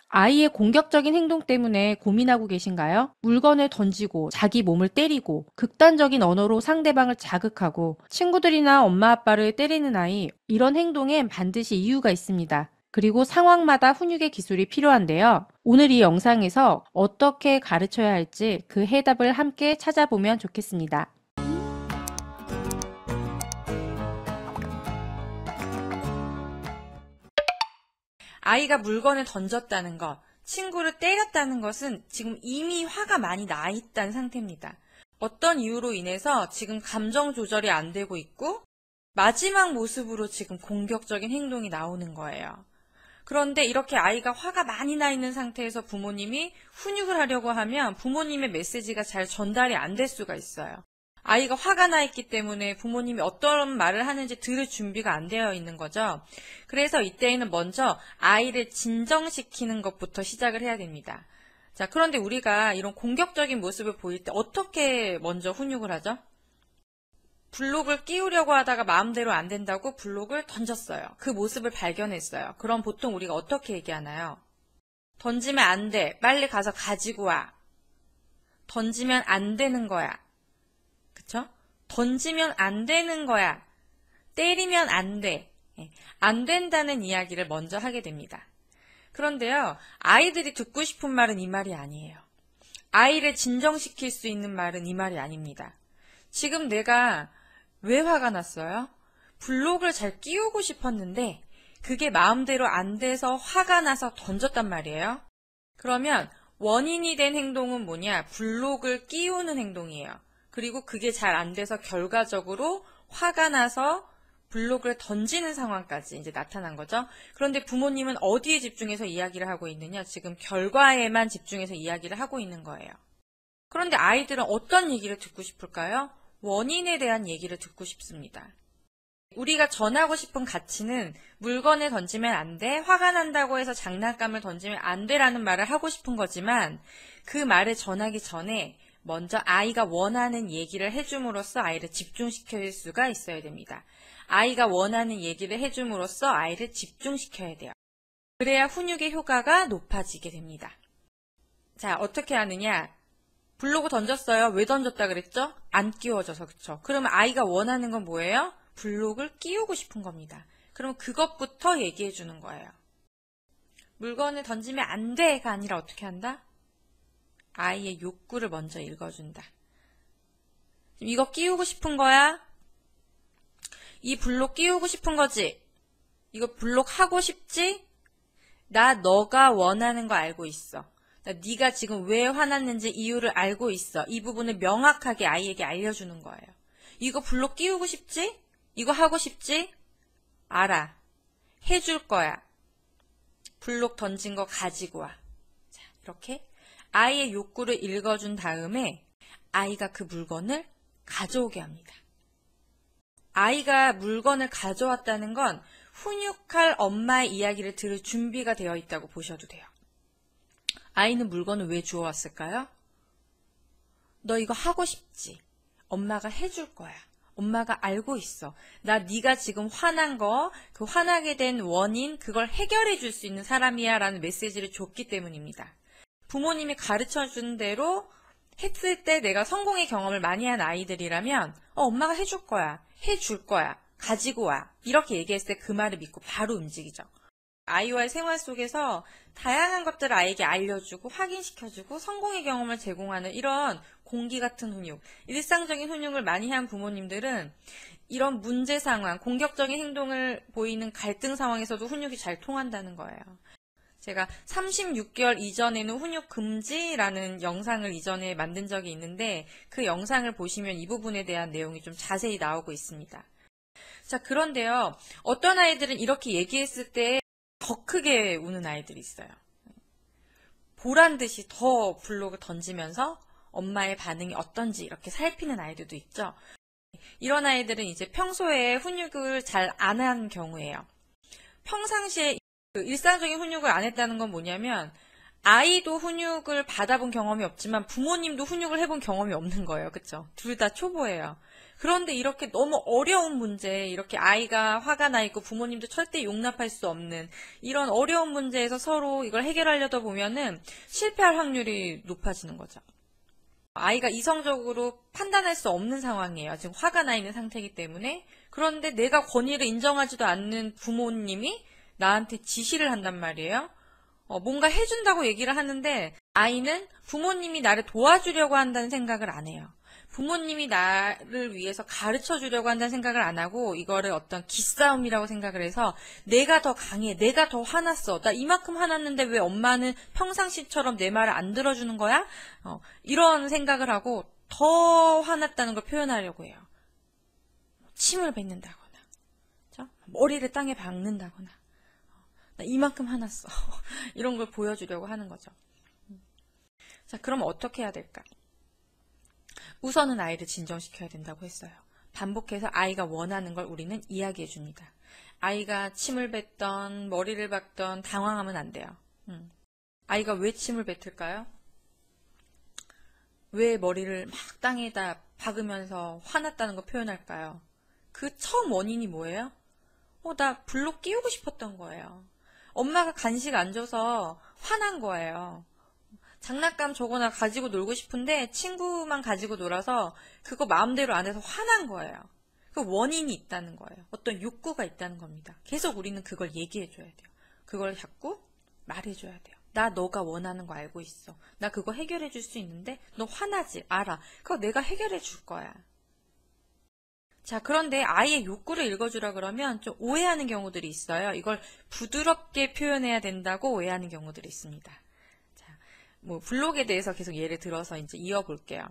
아이의 공격적인 행동 때문에 고민하고 계신가요? 물건을 던지고 자기 몸을 때리고 극단적인 언어로 상대방을 자극하고 친구들이나 엄마 아빠를 때리는 아이, 이런 행동엔 반드시 이유가 있습니다. 그리고 상황마다 훈육의 기술이 필요한데요. 오늘 이 영상에서 어떻게 가르쳐야 할지 그 해답을 함께 찾아보면 좋겠습니다. 아이가 물건을 던졌다는 것, 친구를 때렸다는 것은 지금 이미 화가 많이 나 있다는 상태입니다. 어떤 이유로 인해서 지금 감정 조절이 안 되고 있고 마지막 모습으로 지금 공격적인 행동이 나오는 거예요. 그런데 이렇게 아이가 화가 많이 나 있는 상태에서 부모님이 훈육을 하려고 하면 부모님의 메시지가 잘 전달이 안 될 수가 있어요. 아이가 화가 나 있기 때문에 부모님이 어떤 말을 하는지 들을 준비가 안 되어 있는 거죠. 그래서 이때에는 먼저 아이를 진정시키는 것부터 시작을 해야 됩니다. 자, 그런데 우리가 이런 공격적인 모습을 보일 때 어떻게 먼저 훈육을 하죠? 블록을 끼우려고 하다가 마음대로 안 된다고 블록을 던졌어요. 그 모습을 발견했어요. 그럼 보통 우리가 어떻게 얘기하나요? 던지면 안 돼. 빨리 가서 가지고 와. 던지면 안 되는 거야. 그쵸? 던지면 안 되는 거야. 때리면 안 돼. 안 된다는 이야기를 먼저 하게 됩니다. 그런데요, 아이들이 듣고 싶은 말은 이 말이 아니에요. 아이를 진정시킬 수 있는 말은 이 말이 아닙니다. 지금 내가 왜 화가 났어요? 블록을 잘 끼우고 싶었는데 그게 마음대로 안 돼서 화가 나서 던졌단 말이에요. 그러면 원인이 된 행동은 뭐냐? 블록을 끼우는 행동이에요. 그리고 그게 잘 안 돼서 결과적으로 화가 나서 블록을 던지는 상황까지 이제 나타난 거죠. 그런데 부모님은 어디에 집중해서 이야기를 하고 있느냐? 지금 결과에만 집중해서 이야기를 하고 있는 거예요. 그런데 아이들은 어떤 얘기를 듣고 싶을까요? 원인에 대한 얘기를 듣고 싶습니다. 우리가 전하고 싶은 가치는 물건을 던지면 안 돼, 화가 난다고 해서 장난감을 던지면 안 돼라는 말을 하고 싶은 거지만 그 말을 전하기 전에 먼저 아이가 원하는 얘기를 해줌으로써 아이를 집중시킬 수가 있어야 됩니다. 아이가 원하는 얘기를 해줌으로써 아이를 집중시켜야 돼요. 그래야 훈육의 효과가 높아지게 됩니다. 자, 어떻게 하느냐? 블록을 던졌어요. 왜 던졌다 그랬죠? 안 끼워져서, 그쵸? 그러면 아이가 원하는 건 뭐예요? 블록을 끼우고 싶은 겁니다. 그럼 그것부터 얘기해 주는 거예요. 물건을 던지면 안 돼가 아니라 어떻게 한다? 아이의 욕구를 먼저 읽어준다. 이거 끼우고 싶은 거야? 이 블록 끼우고 싶은 거지? 이거 블록 하고 싶지? 나 너가 원하는 거 알고 있어. 네가 지금 왜 화났는지 이유를 알고 있어. 이 부분을 명확하게 아이에게 알려주는 거예요. 이거 블록 끼우고 싶지? 이거 하고 싶지? 알아. 해줄 거야. 블록 던진 거 가지고 와. 자, 이렇게 아이의 욕구를 읽어준 다음에 아이가 그 물건을 가져오게 합니다. 아이가 물건을 가져왔다는 건 훈육할 엄마의 이야기를 들을 준비가 되어 있다고 보셔도 돼요. 아이는 물건을 왜 주워왔을까요? 너 이거 하고 싶지? 엄마가 해줄 거야. 엄마가 알고 있어. 네가 지금 화난 거, 그 화나게 된 원인, 그걸 해결해 줄 수 있는 사람이야 라는 메시지를 줬기 때문입니다. 부모님이 가르쳐준 대로 했을 때 내가 성공의 경험을 많이 한 아이들이라면 엄마가 해줄 거야. 해줄 거야. 가지고 와. 이렇게 얘기했을 때 그 말을 믿고 바로 움직이죠. 아이와의 생활 속에서 다양한 것들을 아이에게 알려주고 확인시켜주고 성공의 경험을 제공하는 이런 공기 같은 훈육, 일상적인 훈육을 많이 한 부모님들은 이런 문제 상황, 공격적인 행동을 보이는 갈등 상황에서도 훈육이 잘 통한다는 거예요. 제가 36개월 이전에는 훈육 금지라는 영상을 이전에 만든 적이 있는데 그 영상을 보시면 이 부분에 대한 내용이 좀 자세히 나오고 있습니다. 자, 그런데요. 어떤 아이들은 이렇게 얘기했을 때 더 크게 우는 아이들이 있어요. 보란 듯이 더 블록을 던지면서 엄마의 반응이 어떤지 이렇게 살피는 아이들도 있죠. 이런 아이들은 이제 평소에 훈육을 잘 안 한 경우예요. 평상시에 일상적인 훈육을 안 했다는 건 뭐냐면 아이도 훈육을 받아본 경험이 없지만 부모님도 훈육을 해본 경험이 없는 거예요. 그쵸? 둘 다 초보예요. 그런데 이렇게 너무 어려운 문제, 이렇게 아이가 화가 나 있고 부모님도 절대 용납할 수 없는 이런 어려운 문제에서 서로 이걸 해결하려다 보면은 실패할 확률이 높아지는 거죠. 아이가 이성적으로 판단할 수 없는 상황이에요. 지금 화가 나 있는 상태이기 때문에. 그런데 내가 권위를 인정하지도 않는 부모님이 나한테 지시를 한단 말이에요. 뭔가 해준다고 얘기를 하는데 아이는 부모님이 나를 도와주려고 한다는 생각을 안 해요. 부모님이 나를 위해서 가르쳐 주려고 한다는 생각을 안 하고 이거를 어떤 기싸움이라고 생각을 해서 내가 더 강해, 내가 더 화났어. 나 이만큼 화났는데 왜 엄마는 평상시처럼 내 말을 안 들어주는 거야? 이런 생각을 하고 더 화났다는 걸 표현하려고 해요. 침을 뱉는다거나, 그렇죠? 머리를 땅에 박는다거나, 나 이만큼 화났어. 이런 걸 보여주려고 하는 거죠. 자, 그럼 어떻게 해야 될까? 우선은 아이를 진정시켜야 된다고 했어요. 반복해서 아이가 원하는 걸 우리는 이야기해 줍니다. 아이가 침을 뱉던 머리를 박던 당황하면 안 돼요. 아이가 왜 침을 뱉을까요? 왜 머리를 막 땅에다 박으면서 화났다는 거 표현할까요? 그 처음 원인이 뭐예요? 나 블록 끼우고 싶었던 거예요. 엄마가 간식 안 줘서 화난 거예요. 장난감 저거나 가지고 놀고 싶은데 친구만 가지고 놀아서 그거 마음대로 안 해서 화난 거예요. 그 원인이 있다는 거예요. 어떤 욕구가 있다는 겁니다. 계속 우리는 그걸 얘기해 줘야 돼요. 그걸 자꾸 말해 줘야 돼요. 나 너가 원하는 거 알고 있어. 나 그거 해결해 줄 수 있는데 너 화나지? 알아. 그거 내가 해결해 줄 거야. 자, 그런데 아이의 욕구를 읽어주라 그러면 좀 오해하는 경우들이 있어요. 이걸 부드럽게 표현해야 된다고 오해하는 경우들이 있습니다. 블록에 대해서 계속 예를 들어서 이제 이어볼게요.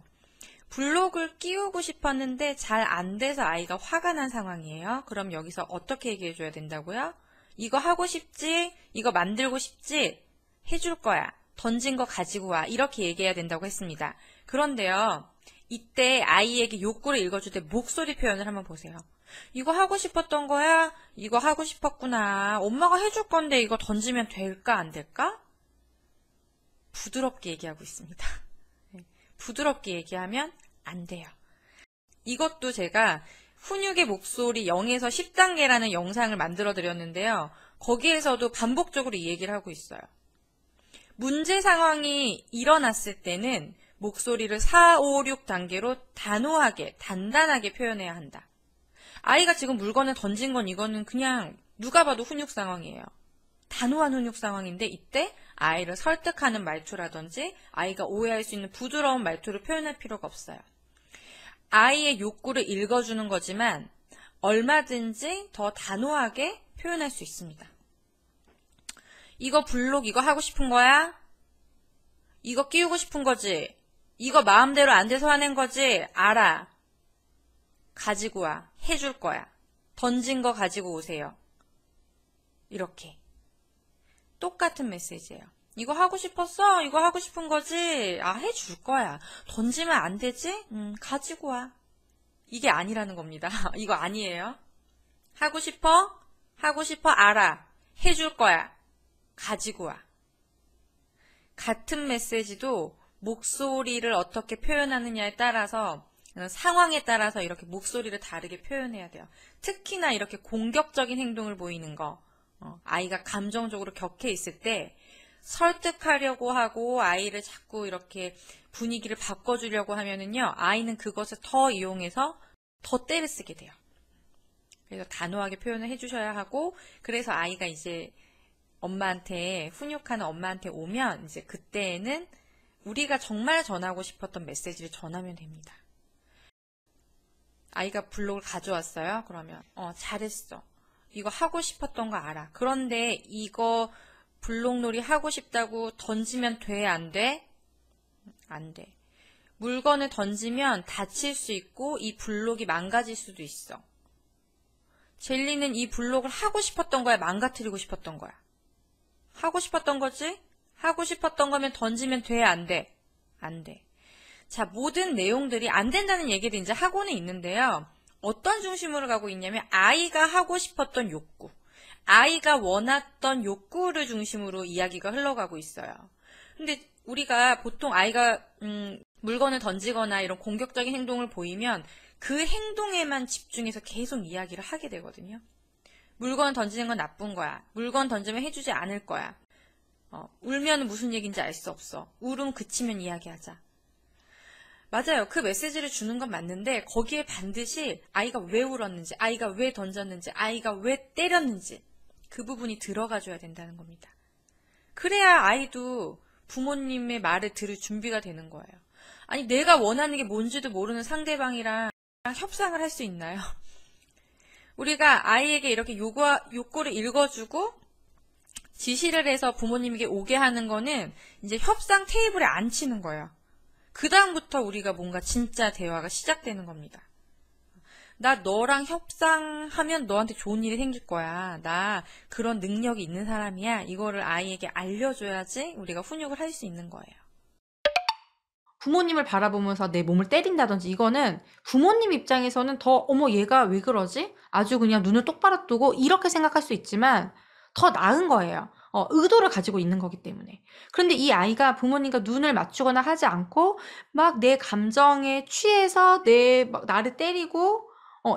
블록을 끼우고 싶었는데 잘 안 돼서 아이가 화가 난 상황이에요. 그럼 여기서 어떻게 얘기해 줘야 된다고요? 이거 하고 싶지? 이거 만들고 싶지? 해줄 거야. 던진 거 가지고 와. 이렇게 얘기해야 된다고 했습니다. 그런데요, 이때 아이에게 욕구를 읽어줄 때 목소리 표현을 한번 보세요. 이거 하고 싶었던 거야? 이거 하고 싶었구나. 엄마가 해줄 건데 이거 던지면 될까 안 될까? 부드럽게 얘기하고 있습니다. 부드럽게 얘기하면 안 돼요. 이것도 제가 훈육의 목소리 0에서 10단계라는 영상을 만들어 드렸는데요. 거기에서도 반복적으로 이 얘기를 하고 있어요. 문제 상황이 일어났을 때는 목소리를 4, 5, 6단계로 단호하게, 단단하게 표현해야 한다. 아이가 지금 물건을 던진 건 이거는 그냥 누가 봐도 훈육 상황이에요. 단호한 훈육 상황인데 이때 아이를 설득하는 말투라든지 아이가 오해할 수 있는 부드러운 말투를 표현할 필요가 없어요. 아이의 욕구를 읽어주는 거지만 얼마든지 더 단호하게 표현할 수 있습니다. 이거 블록 이거 하고 싶은 거야? 이거 끼우고 싶은 거지? 이거 마음대로 안 돼서 화낸 거지? 알아. 가지고 와. 해줄 거야. 던진 거 가지고 오세요. 이렇게. 똑같은 메시지예요. 이거 하고 싶었어? 이거 하고 싶은 거지? 해줄 거야. 던지면 안 되지? 가지고 와. 이게 아니라는 겁니다. 이거 아니에요. 하고 싶어? 하고 싶어? 알아. 해줄 거야. 가지고 와. 같은 메시지도 목소리를 어떻게 표현하느냐에 따라서 상황에 따라서 이렇게 목소리를 다르게 표현해야 돼요. 특히나 이렇게 공격적인 행동을 보이는 거, 아이가 감정적으로 격해 있을 때 설득하려고 하고 아이를 자꾸 이렇게 분위기를 바꿔주려고 하면은요, 아이는 그것을 더 이용해서 더 떼를 쓰게 돼요. 그래서 단호하게 표현을 해주셔야 하고, 그래서 아이가 이제 엄마한테, 훈육하는 엄마한테 오면 이제 그때에는 우리가 정말 전하고 싶었던 메시지를 전하면 됩니다. 아이가 블록을 가져왔어요. 그러면 잘했어. 이거 하고 싶었던 거 알아. 그런데 이거 블록놀이 하고 싶다고 던지면 돼? 안 돼? 안 돼. 물건을 던지면 다칠 수 있고 이 블록이 망가질 수도 있어. 젤리는 이 블록을 하고 싶었던 거야? 망가뜨리고 싶었던 거야? 하고 싶었던 거지? 하고 싶었던 거면 던지면 돼? 안 돼? 안 돼. 자, 모든 내용들이 안 된다는 얘기도 이제 하고는 있는데요. 어떤 중심으로 가고 있냐면 아이가 하고 싶었던 욕구, 아이가 원했던 욕구를 중심으로 이야기가 흘러가고 있어요. 근데 우리가 보통 아이가 물건을 던지거나 이런 공격적인 행동을 보이면 그 행동에만 집중해서 계속 이야기를 하게 되거든요. 물건 던지는 건 나쁜 거야. 물건 던지면 해주지 않을 거야. 울면 무슨 얘기인지 알 수 없어. 울음 그치면 이야기하자. 맞아요. 그 메시지를 주는 건 맞는데 거기에 반드시 아이가 왜 울었는지, 아이가 왜 던졌는지, 아이가 왜 때렸는지 그 부분이 들어가줘야 된다는 겁니다. 그래야 아이도 부모님의 말을 들을 준비가 되는 거예요. 아니 내가 원하는 게 뭔지도 모르는 상대방이랑 협상을 할 수 있나요? 우리가 아이에게 이렇게 욕구를 읽어주고 지시를 해서 부모님에게 오게 하는 거는 이제 협상 테이블에 앉히는 거예요. 그 다음부터 우리가 뭔가 진짜 대화가 시작되는 겁니다. 나 너랑 협상하면 너한테 좋은 일이 생길 거야. 나 그런 능력이 있는 사람이야. 이거를 아이에게 알려줘야지 우리가 훈육을 할 수 있는 거예요. 부모님을 바라보면서 내 몸을 때린다든지 이거는 부모님 입장에서는 더 어머 얘가 왜 그러지? 아주 그냥 눈을 똑바로 뜨고 이렇게 생각할 수 있지만 더 나은 거예요. 의도를 가지고 있는 거기 때문에. 그런데 이 아이가 부모님과 눈을 맞추거나 하지 않고 막 내 감정에 취해서 나를 때리고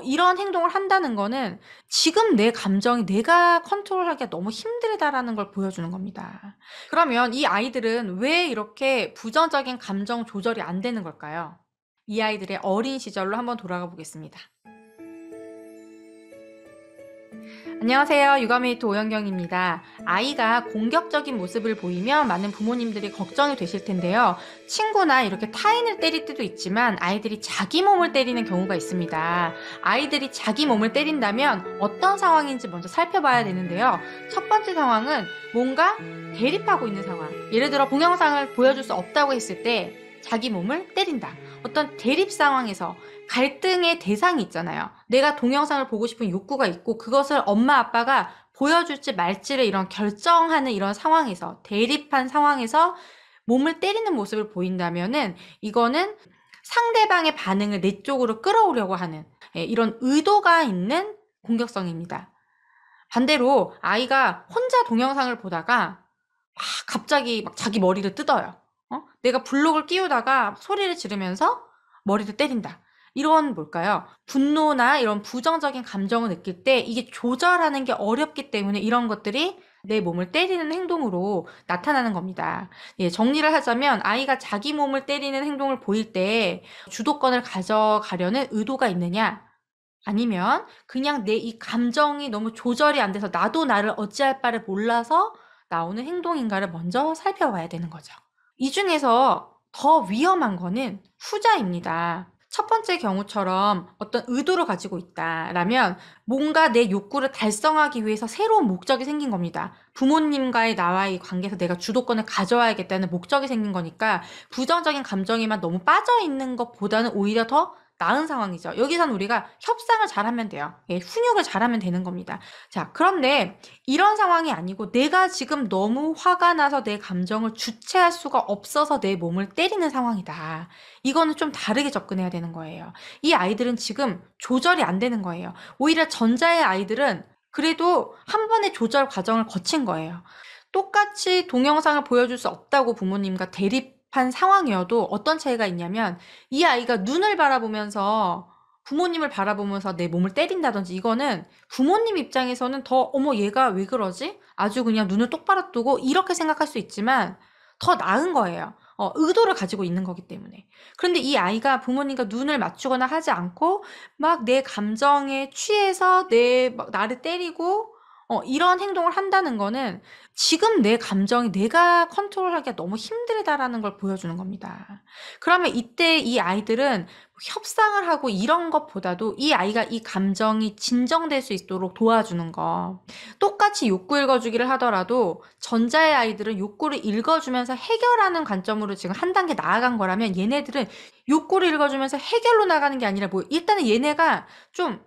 이런 행동을 한다는 거는 지금 내 감정이 내가 컨트롤하기가 너무 힘들다라는 걸 보여주는 겁니다. 그러면 이 아이들은 왜 이렇게 부정적인 감정 조절이 안 되는 걸까요? 이 아이들의 어린 시절로 한번 돌아가 보겠습니다. 안녕하세요. 육아메이트 오영경입니다. 아이가 공격적인 모습을 보이면 많은 부모님들이 걱정이 되실 텐데요. 친구나 이렇게 타인을 때릴 때도 있지만 아이들이 자기 몸을 때리는 경우가 있습니다. 아이들이 자기 몸을 때린다면 어떤 상황인지 먼저 살펴봐야 되는데요. 첫 번째 상황은 뭔가 대립하고 있는 상황. 예를 들어 동영상을 보여줄 수 없다고 했을 때 자기 몸을 때린다. 어떤 대립 상황에서 갈등의 대상이 있잖아요. 내가 동영상을 보고 싶은 욕구가 있고 그것을 엄마 아빠가 보여줄지 말지를 이런 결정하는 이런 상황에서 대립한 상황에서 몸을 때리는 모습을 보인다면은 이거는 상대방의 반응을 내 쪽으로 끌어오려고 하는 이런 의도가 있는 공격성입니다. 반대로 아이가 혼자 동영상을 보다가 막 갑자기 막 자기 머리를 뜯어요. 내가 블록을 끼우다가 소리를 지르면서 머리를 때린다. 이런 뭘까요? 분노나 이런 부정적인 감정을 느낄 때 이게 조절하는 게 어렵기 때문에 이런 것들이 내 몸을 때리는 행동으로 나타나는 겁니다. 정리를 하자면 아이가 자기 몸을 때리는 행동을 보일 때 주도권을 가져가려는 의도가 있느냐? 아니면 그냥 내 이 감정이 너무 조절이 안 돼서 나도 나를 어찌할 바를 몰라서 나오는 행동인가를 먼저 살펴봐야 되는 거죠. 이 중에서 더 위험한 거는 후자입니다. 첫 번째 경우처럼 어떤 의도를 가지고 있다라면 뭔가 내 욕구를 달성하기 위해서 새로운 목적이 생긴 겁니다. 부모님과의 나와의 관계에서 내가 주도권을 가져와야겠다는 목적이 생긴 거니까 부정적인 감정에만 너무 빠져 있는 것보다는 오히려 더 나은 상황이죠. 여기선 우리가 협상을 잘하면 돼요. 훈육을 잘하면 되는 겁니다. 자, 그런데 이런 상황이 아니고 내가 지금 너무 화가 나서 내 감정을 주체할 수가 없어서 내 몸을 때리는 상황이다. 이거는 좀 다르게 접근해야 되는 거예요. 이 아이들은 지금 조절이 안 되는 거예요. 오히려 전자의 아이들은 그래도 한 번의 조절 과정을 거친 거예요. 똑같이 동영상을 보여줄 수 없다고 부모님과 대립한 상황이어도 어떤 차이가 있냐면 이 아이가 눈을 바라보면서 부모님을 바라보면서 내 몸을 때린다든지 이거는 부모님 입장에서는 더 어머 얘가 왜 그러지? 아주 그냥 눈을 똑바로 뜨고 이렇게 생각할 수 있지만 더 나은 거예요. 의도를 가지고 있는 거기 때문에. 그런데 이 아이가 부모님과 눈을 맞추거나 하지 않고 막 내 감정에 취해서 나를 때리고 이런 행동을 한다는 거는 지금 내 감정이 내가 컨트롤하기가 너무 힘들다라는 걸 보여주는 겁니다. 그러면 이때 이 아이들은 협상을 하고 이런 것보다도 이 아이가 이 감정이 진정될 수 있도록 도와주는 거. 똑같이 욕구 읽어주기를 하더라도 전자의 아이들은 욕구를 읽어주면서 해결하는 관점으로 지금 한 단계 나아간 거라면 얘네들은 욕구를 읽어주면서 해결로 나가는 게 아니라 일단은 얘네가 좀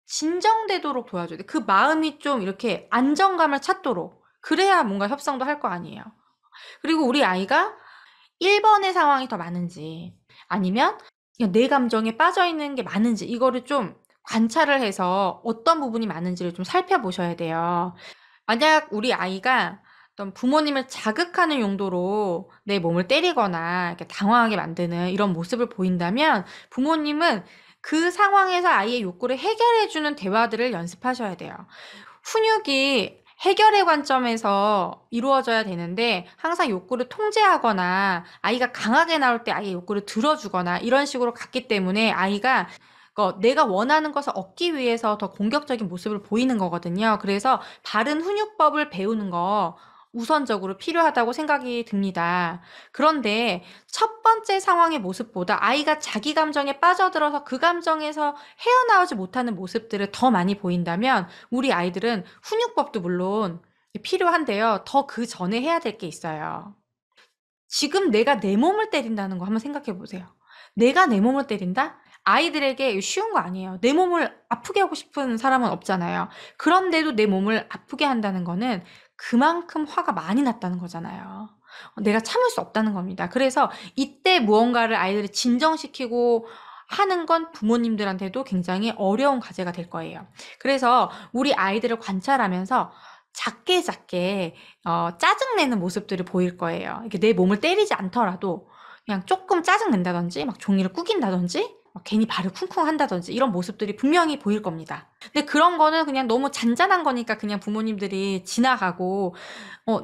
진정되도록 도와줘야 돼. 그 마음이 좀 이렇게 안정감을 찾도록. 그래야 뭔가 협상도 할 거 아니에요. 그리고 우리 아이가 1번의 상황이 더 많은지 아니면 그냥 내 감정에 빠져있는 게 많은지 이거를 좀 관찰을 해서 어떤 부분이 많은지를 좀 살펴보셔야 돼요. 만약 우리 아이가 어떤 부모님을 자극하는 용도로 내 몸을 때리거나 이렇게 당황하게 만드는 이런 모습을 보인다면 부모님은 그 상황에서 아이의 욕구를 해결해주는 대화들을 연습하셔야 돼요. 훈육이 해결의 관점에서 이루어져야 되는데 항상 욕구를 통제하거나 아이가 강하게 나올 때 아이의 욕구를 들어주거나 이런 식으로 갔기 때문에 아이가 내가 원하는 것을 얻기 위해서 더 공격적인 모습을 보이는 거거든요. 그래서 바른 훈육법을 배우는 거 우선적으로 필요하다고 생각이 듭니다. 그런데 첫 번째 상황의 모습보다 아이가 자기 감정에 빠져들어서 그 감정에서 헤어나오지 못하는 모습들을 더 많이 보인다면 우리 아이들은 훈육법도 물론 필요한데요. 더 그 전에 해야 될 게 있어요. 지금 내가 내 몸을 때린다는 거 한번 생각해 보세요. 내가 내 몸을 때린다? 아이들에게 쉬운 거 아니에요. 내 몸을 아프게 하고 싶은 사람은 없잖아요. 그런데도 내 몸을 아프게 한다는 거는 그만큼 화가 많이 났다는 거잖아요. 내가 참을 수 없다는 겁니다. 그래서 이때 무언가를 아이들을 진정시키고 하는 건 부모님들한테도 굉장히 어려운 과제가 될 거예요. 그래서 우리 아이들을 관찰하면서 작게 작게 짜증내는 모습들을 보일 거예요. 이게 내 몸을 때리지 않더라도 그냥 조금 짜증낸다든지 막 종이를 꾸긴다든지 막 괜히 발을 쿵쿵 한다든지 이런 모습들이 분명히 보일 겁니다. 근데 그런 거는 그냥 너무 잔잔한 거니까 그냥 부모님들이 지나가고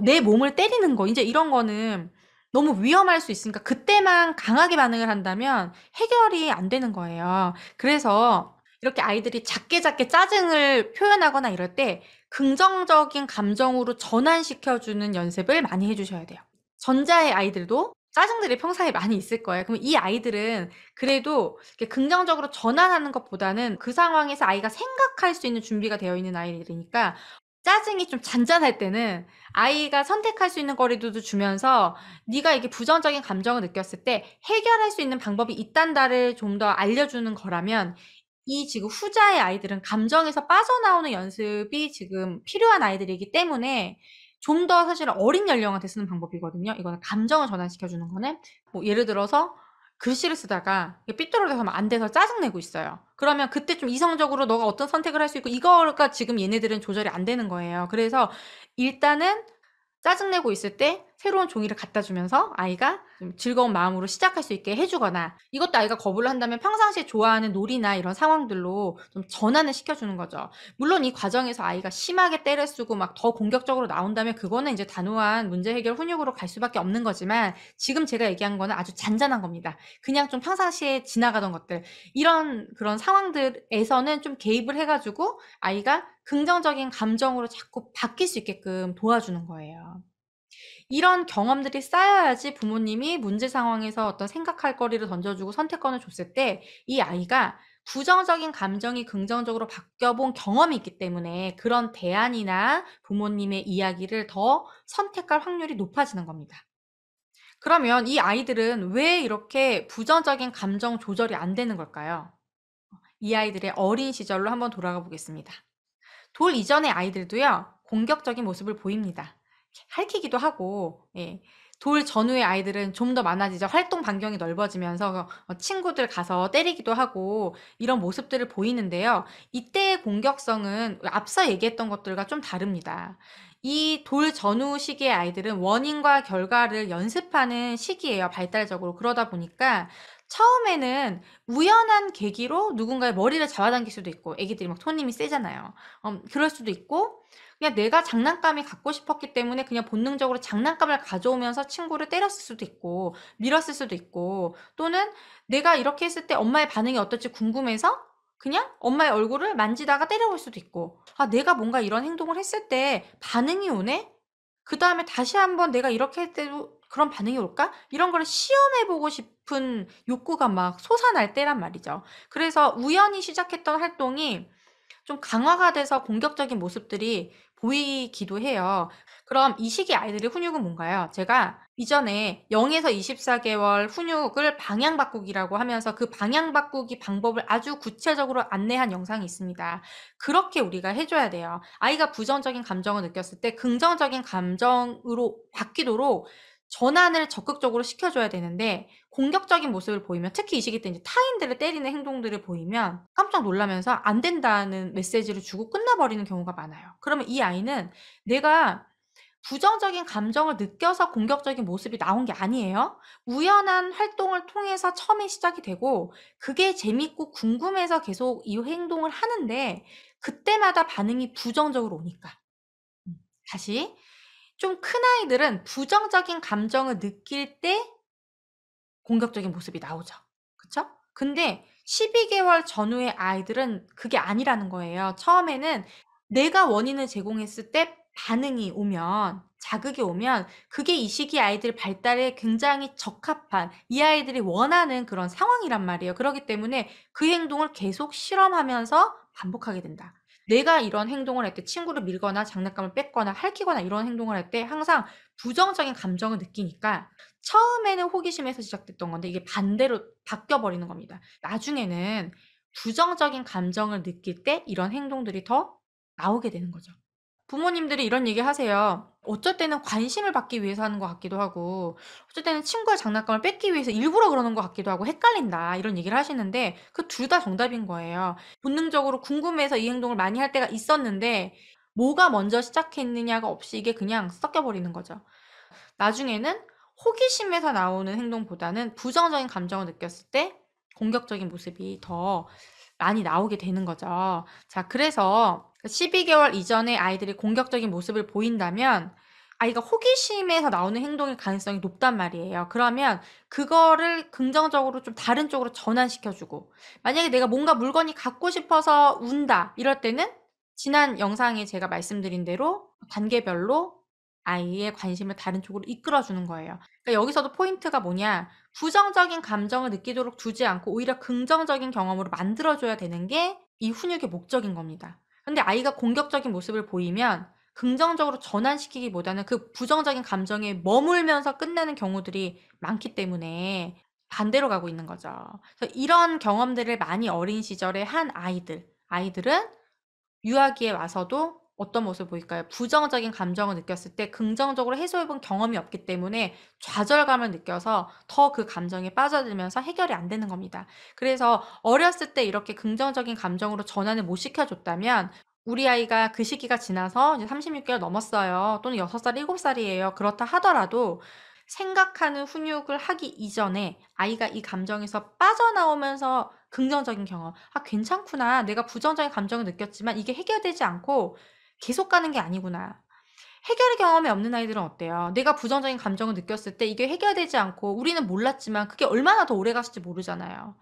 내 몸을 때리는 거 이제 이런 거는 너무 위험할 수 있으니까 그때만 강하게 반응을 한다면 해결이 안 되는 거예요. 그래서 이렇게 아이들이 작게 작게 짜증을 표현하거나 이럴 때 긍정적인 감정으로 전환시켜주는 연습을 많이 해주셔야 돼요. 전자의 아이들도 짜증들이 평소에 많이 있을 거예요. 그럼 이 아이들은 그래도 이렇게 긍정적으로 전환하는 것보다는 그 상황에서 아이가 생각할 수 있는 준비가 되어 있는 아이들이니까 짜증이 좀 잔잔할 때는 아이가 선택할 수 있는 거리도 주면서 네가 이게 부정적인 감정을 느꼈을 때 해결할 수 있는 방법이 있단다를 좀 더 알려주는 거라면 이 지금 후자의 아이들은 감정에서 빠져나오는 연습이 지금 필요한 아이들이기 때문에 좀 더 사실은 어린 연령한테 쓰는 방법이거든요. 이거는 감정을 전환시켜주는 거는 뭐 예를 들어서 글씨를 쓰다가 삐뚤어져서 안 돼서 짜증내고 있어요. 그러면 그때 좀 이성적으로 너가 어떤 선택을 할 수 있고 이거가 지금 얘네들은 조절이 안 되는 거예요. 그래서 일단은 짜증내고 있을 때 새로운 종이를 갖다 주면서 아이가 좀 즐거운 마음으로 시작할 수 있게 해주거나 이것도 아이가 거부를 한다면 평상시에 좋아하는 놀이나 이런 상황들로 좀 전환을 시켜주는 거죠. 물론 이 과정에서 아이가 심하게 때를 쓰고 막 더 공격적으로 나온다면 그거는 이제 단호한 문제 해결 훈육으로 갈 수밖에 없는 거지만 지금 제가 얘기한 거는 아주 잔잔한 겁니다. 그냥 좀 평상시에 지나가던 것들 이런 그런 상황들에서는 좀 개입을 해가지고 아이가 긍정적인 감정으로 자꾸 바뀔 수 있게끔 도와주는 거예요. 이런 경험들이 쌓여야지 부모님이 문제 상황에서 어떤 생각할 거리를 던져주고 선택권을 줬을 때 이 아이가 부정적인 감정이 긍정적으로 바뀌어본 경험이 있기 때문에 그런 대안이나 부모님의 이야기를 더 선택할 확률이 높아지는 겁니다. 그러면 이 아이들은 왜 이렇게 부정적인 감정 조절이 안 되는 걸까요? 이 아이들의 어린 시절로 한번 돌아가 보겠습니다. 돌 이전의 아이들도요, 공격적인 모습을 보입니다. 핥히기도 하고, 예. 돌 전후의 아이들은 좀 더 많아지죠. 활동 반경이 넓어지면서 친구들 가서 때리기도 하고 이런 모습들을 보이는데요. 이때의 공격성은 앞서 얘기했던 것들과 좀 다릅니다. 이 돌 전후 시기의 아이들은 원인과 결과를 연습하는 시기예요. 발달적으로. 그러다 보니까 처음에는 우연한 계기로 누군가의 머리를 잡아당길 수도 있고 애기들이 막 손님이 세잖아요. 그럴 수도 있고 그냥 내가 장난감이 갖고 싶었기 때문에 그냥 본능적으로 장난감을 가져오면서 친구를 때렸을 수도 있고 밀었을 수도 있고 또는 내가 이렇게 했을 때 엄마의 반응이 어떨지 궁금해서 그냥 엄마의 얼굴을 만지다가 때려볼 수도 있고 내가 뭔가 이런 행동을 했을 때 반응이 오네? 그 다음에 다시 한번 내가 이렇게 할 때도 그런 반응이 올까? 이런 거를 시험해보고 싶은 욕구가 막 솟아날 때란 말이죠. 그래서 우연히 시작했던 활동이 좀 강화가 돼서 공격적인 모습들이 보이기도 해요. 그럼 이 시기 아이들의 훈육은 뭔가요? 제가 이전에 0에서 24개월 훈육을 방향 바꾸기라고 하면서 그 방향 바꾸기 방법을 아주 구체적으로 안내한 영상이 있습니다. 그렇게 우리가 해줘야 돼요. 아이가 부정적인 감정을 느꼈을 때 긍정적인 감정으로 바뀌도록 전환을 적극적으로 시켜줘야 되는데 공격적인 모습을 보이면 특히 이 시기 때 이제 타인들을 때리는 행동들을 보이면 깜짝 놀라면서 안 된다는 메시지를 주고 끝나버리는 경우가 많아요. 그러면 이 아이는 내가 부정적인 감정을 느껴서 공격적인 모습이 나온 게 아니에요. 우연한 활동을 통해서 처음에 시작이 되고 그게 재밌고 궁금해서 계속 이 행동을 하는데 그때마다 반응이 부정적으로 오니까. 음. 다시 좀 큰 아이들은 부정적인 감정을 느낄 때 공격적인 모습이 나오죠. 그쵸? 근데 12개월 전후의 아이들은 그게 아니라는 거예요. 처음에는 내가 원인을 제공했을 때 반응이 오면, 자극이 오면 그게 이 시기 아이들 발달에 굉장히 적합한 이 아이들이 원하는 그런 상황이란 말이에요. 그렇기 때문에 그 행동을 계속 실험하면서 반복하게 된다. 내가 이런 행동을 할 때 친구를 밀거나 장난감을 뺏거나 핥히거나 이런 행동을 할 때 항상 부정적인 감정을 느끼니까 처음에는 호기심에서 시작됐던 건데 이게 반대로 바뀌어 버리는 겁니다. 나중에는 부정적인 감정을 느낄 때 이런 행동들이 더 나오게 되는 거죠. 부모님들이 이런 얘기 하세요. 어쩔 때는 관심을 받기 위해서 하는 것 같기도 하고, 어쩔 때는 친구의 장난감을 뺏기 위해서 일부러 그러는 것 같기도 하고, 헷갈린다. 이런 얘기를 하시는데, 그 둘 다 정답인 거예요. 본능적으로 궁금해서 이 행동을 많이 할 때가 있었는데, 뭐가 먼저 시작했느냐가 없이 이게 그냥 섞여버리는 거죠. 나중에는 호기심에서 나오는 행동보다는 부정적인 감정을 느꼈을 때 공격적인 모습이 더 많이 나오게 되는 거죠. 자, 그래서 12개월 이전에 아이들이 공격적인 모습을 보인다면 아이가 호기심에서 나오는 행동일 가능성이 높단 말이에요. 그러면 그거를 긍정적으로 좀 다른 쪽으로 전환시켜주고, 만약에 내가 뭔가 물건이 갖고 싶어서 운다, 이럴 때는 지난 영상에 제가 말씀드린 대로 단계별로 아이의 관심을 다른 쪽으로 이끌어주는 거예요. 그러니까 여기서도 포인트가 뭐냐, 부정적인 감정을 느끼도록 두지 않고 오히려 긍정적인 경험으로 만들어줘야 되는 게 이 훈육의 목적인 겁니다. 근데 아이가 공격적인 모습을 보이면 긍정적으로 전환시키기보다는 그 부정적인 감정에 머물면서 끝나는 경우들이 많기 때문에 반대로 가고 있는 거죠. 그래서 이런 경험들을 많이 어린 시절에 한 아이들은 유아기에 와서도 어떤 모습을 보일까요? 부정적인 감정을 느꼈을 때 긍정적으로 해소해본 경험이 없기 때문에 좌절감을 느껴서 더 그 감정에 빠져들면서 해결이 안 되는 겁니다. 그래서 어렸을 때 이렇게 긍정적인 감정으로 전환을 못 시켜줬다면 우리 아이가 그 시기가 지나서 이제 36개월 넘었어요. 또는 6살, 7살이에요. 그렇다 하더라도 생각하는 훈육을 하기 이전에 아이가 이 감정에서 빠져나오면서 긍정적인 경험, 아, 괜찮구나. 내가 부정적인 감정을 느꼈지만 이게 해결되지 않고 계속 가는 게 아니구나. 해결의 경험이 없는 아이들은 어때요? 내가 부정적인 감정을 느꼈을 때 이게 해결되지 않고 우리는 몰랐지만 그게 얼마나 더 오래 갔을지 모르잖아요.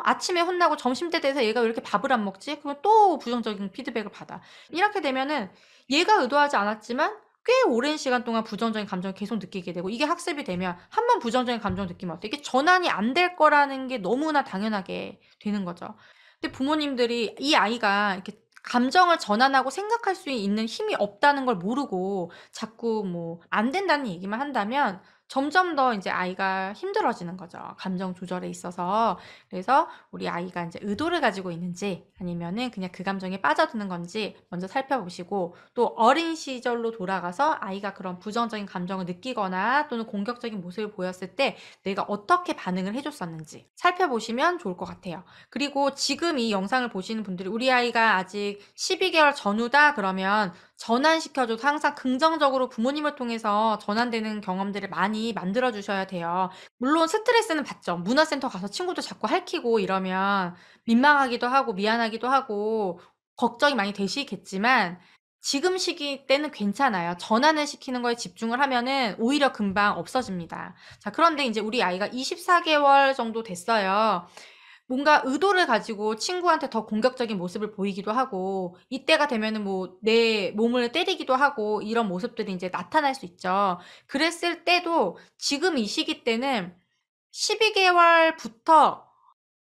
아침에 혼나고 점심때 돼서 얘가 왜 이렇게 밥을 안 먹지? 그러면 또 부정적인 피드백을 받아. 이렇게 되면은 얘가 의도하지 않았지만 꽤 오랜 시간 동안 부정적인 감정을 계속 느끼게 되고 이게 학습이 되면 한 번 부정적인 감정을 느끼면 어때? 이게 전환이 안 될 거라는 게 너무나 당연하게 되는 거죠. 근데 부모님들이 이 아이가 이렇게 감정을 전환하고 생각할 수 있는 힘이 없다는 걸 모르고 자꾸 뭐 안 된다는 얘기만 한다면 점점 더 이제 아이가 힘들어지는 거죠. 감정 조절에 있어서. 그래서 우리 아이가 이제 의도를 가지고 있는지 아니면은 그냥 그 감정에 빠져드는 건지 먼저 살펴보시고 또 어린 시절로 돌아가서 아이가 그런 부정적인 감정을 느끼거나 또는 공격적인 모습을 보였을 때 내가 어떻게 반응을 해줬었는지 살펴보시면 좋을 것 같아요. 그리고 지금 이 영상을 보시는 분들이 우리 아이가 아직 12개월 전후다 그러면 전환시켜줘서 항상 긍정적으로 부모님을 통해서 전환되는 경험들을 많이 만들어 주셔야 돼요. 물론 스트레스는 받죠. 문화센터 가서 친구도 자꾸 핥히고 이러면 민망하기도 하고 미안하기도 하고 걱정이 많이 되시겠지만 지금 시기 때는 괜찮아요. 전환을 시키는 거에 집중을 하면은 오히려 금방 없어집니다. 자, 그런데 이제 우리 아이가 24개월 정도 됐어요. 뭔가 의도를 가지고 친구한테 더 공격적인 모습을 보이기도 하고 이때가 되면은 뭐 내 몸을 때리기도 하고 이런 모습들이 이제 나타날 수 있죠. 그랬을 때도 지금 이 시기 때는 12개월부터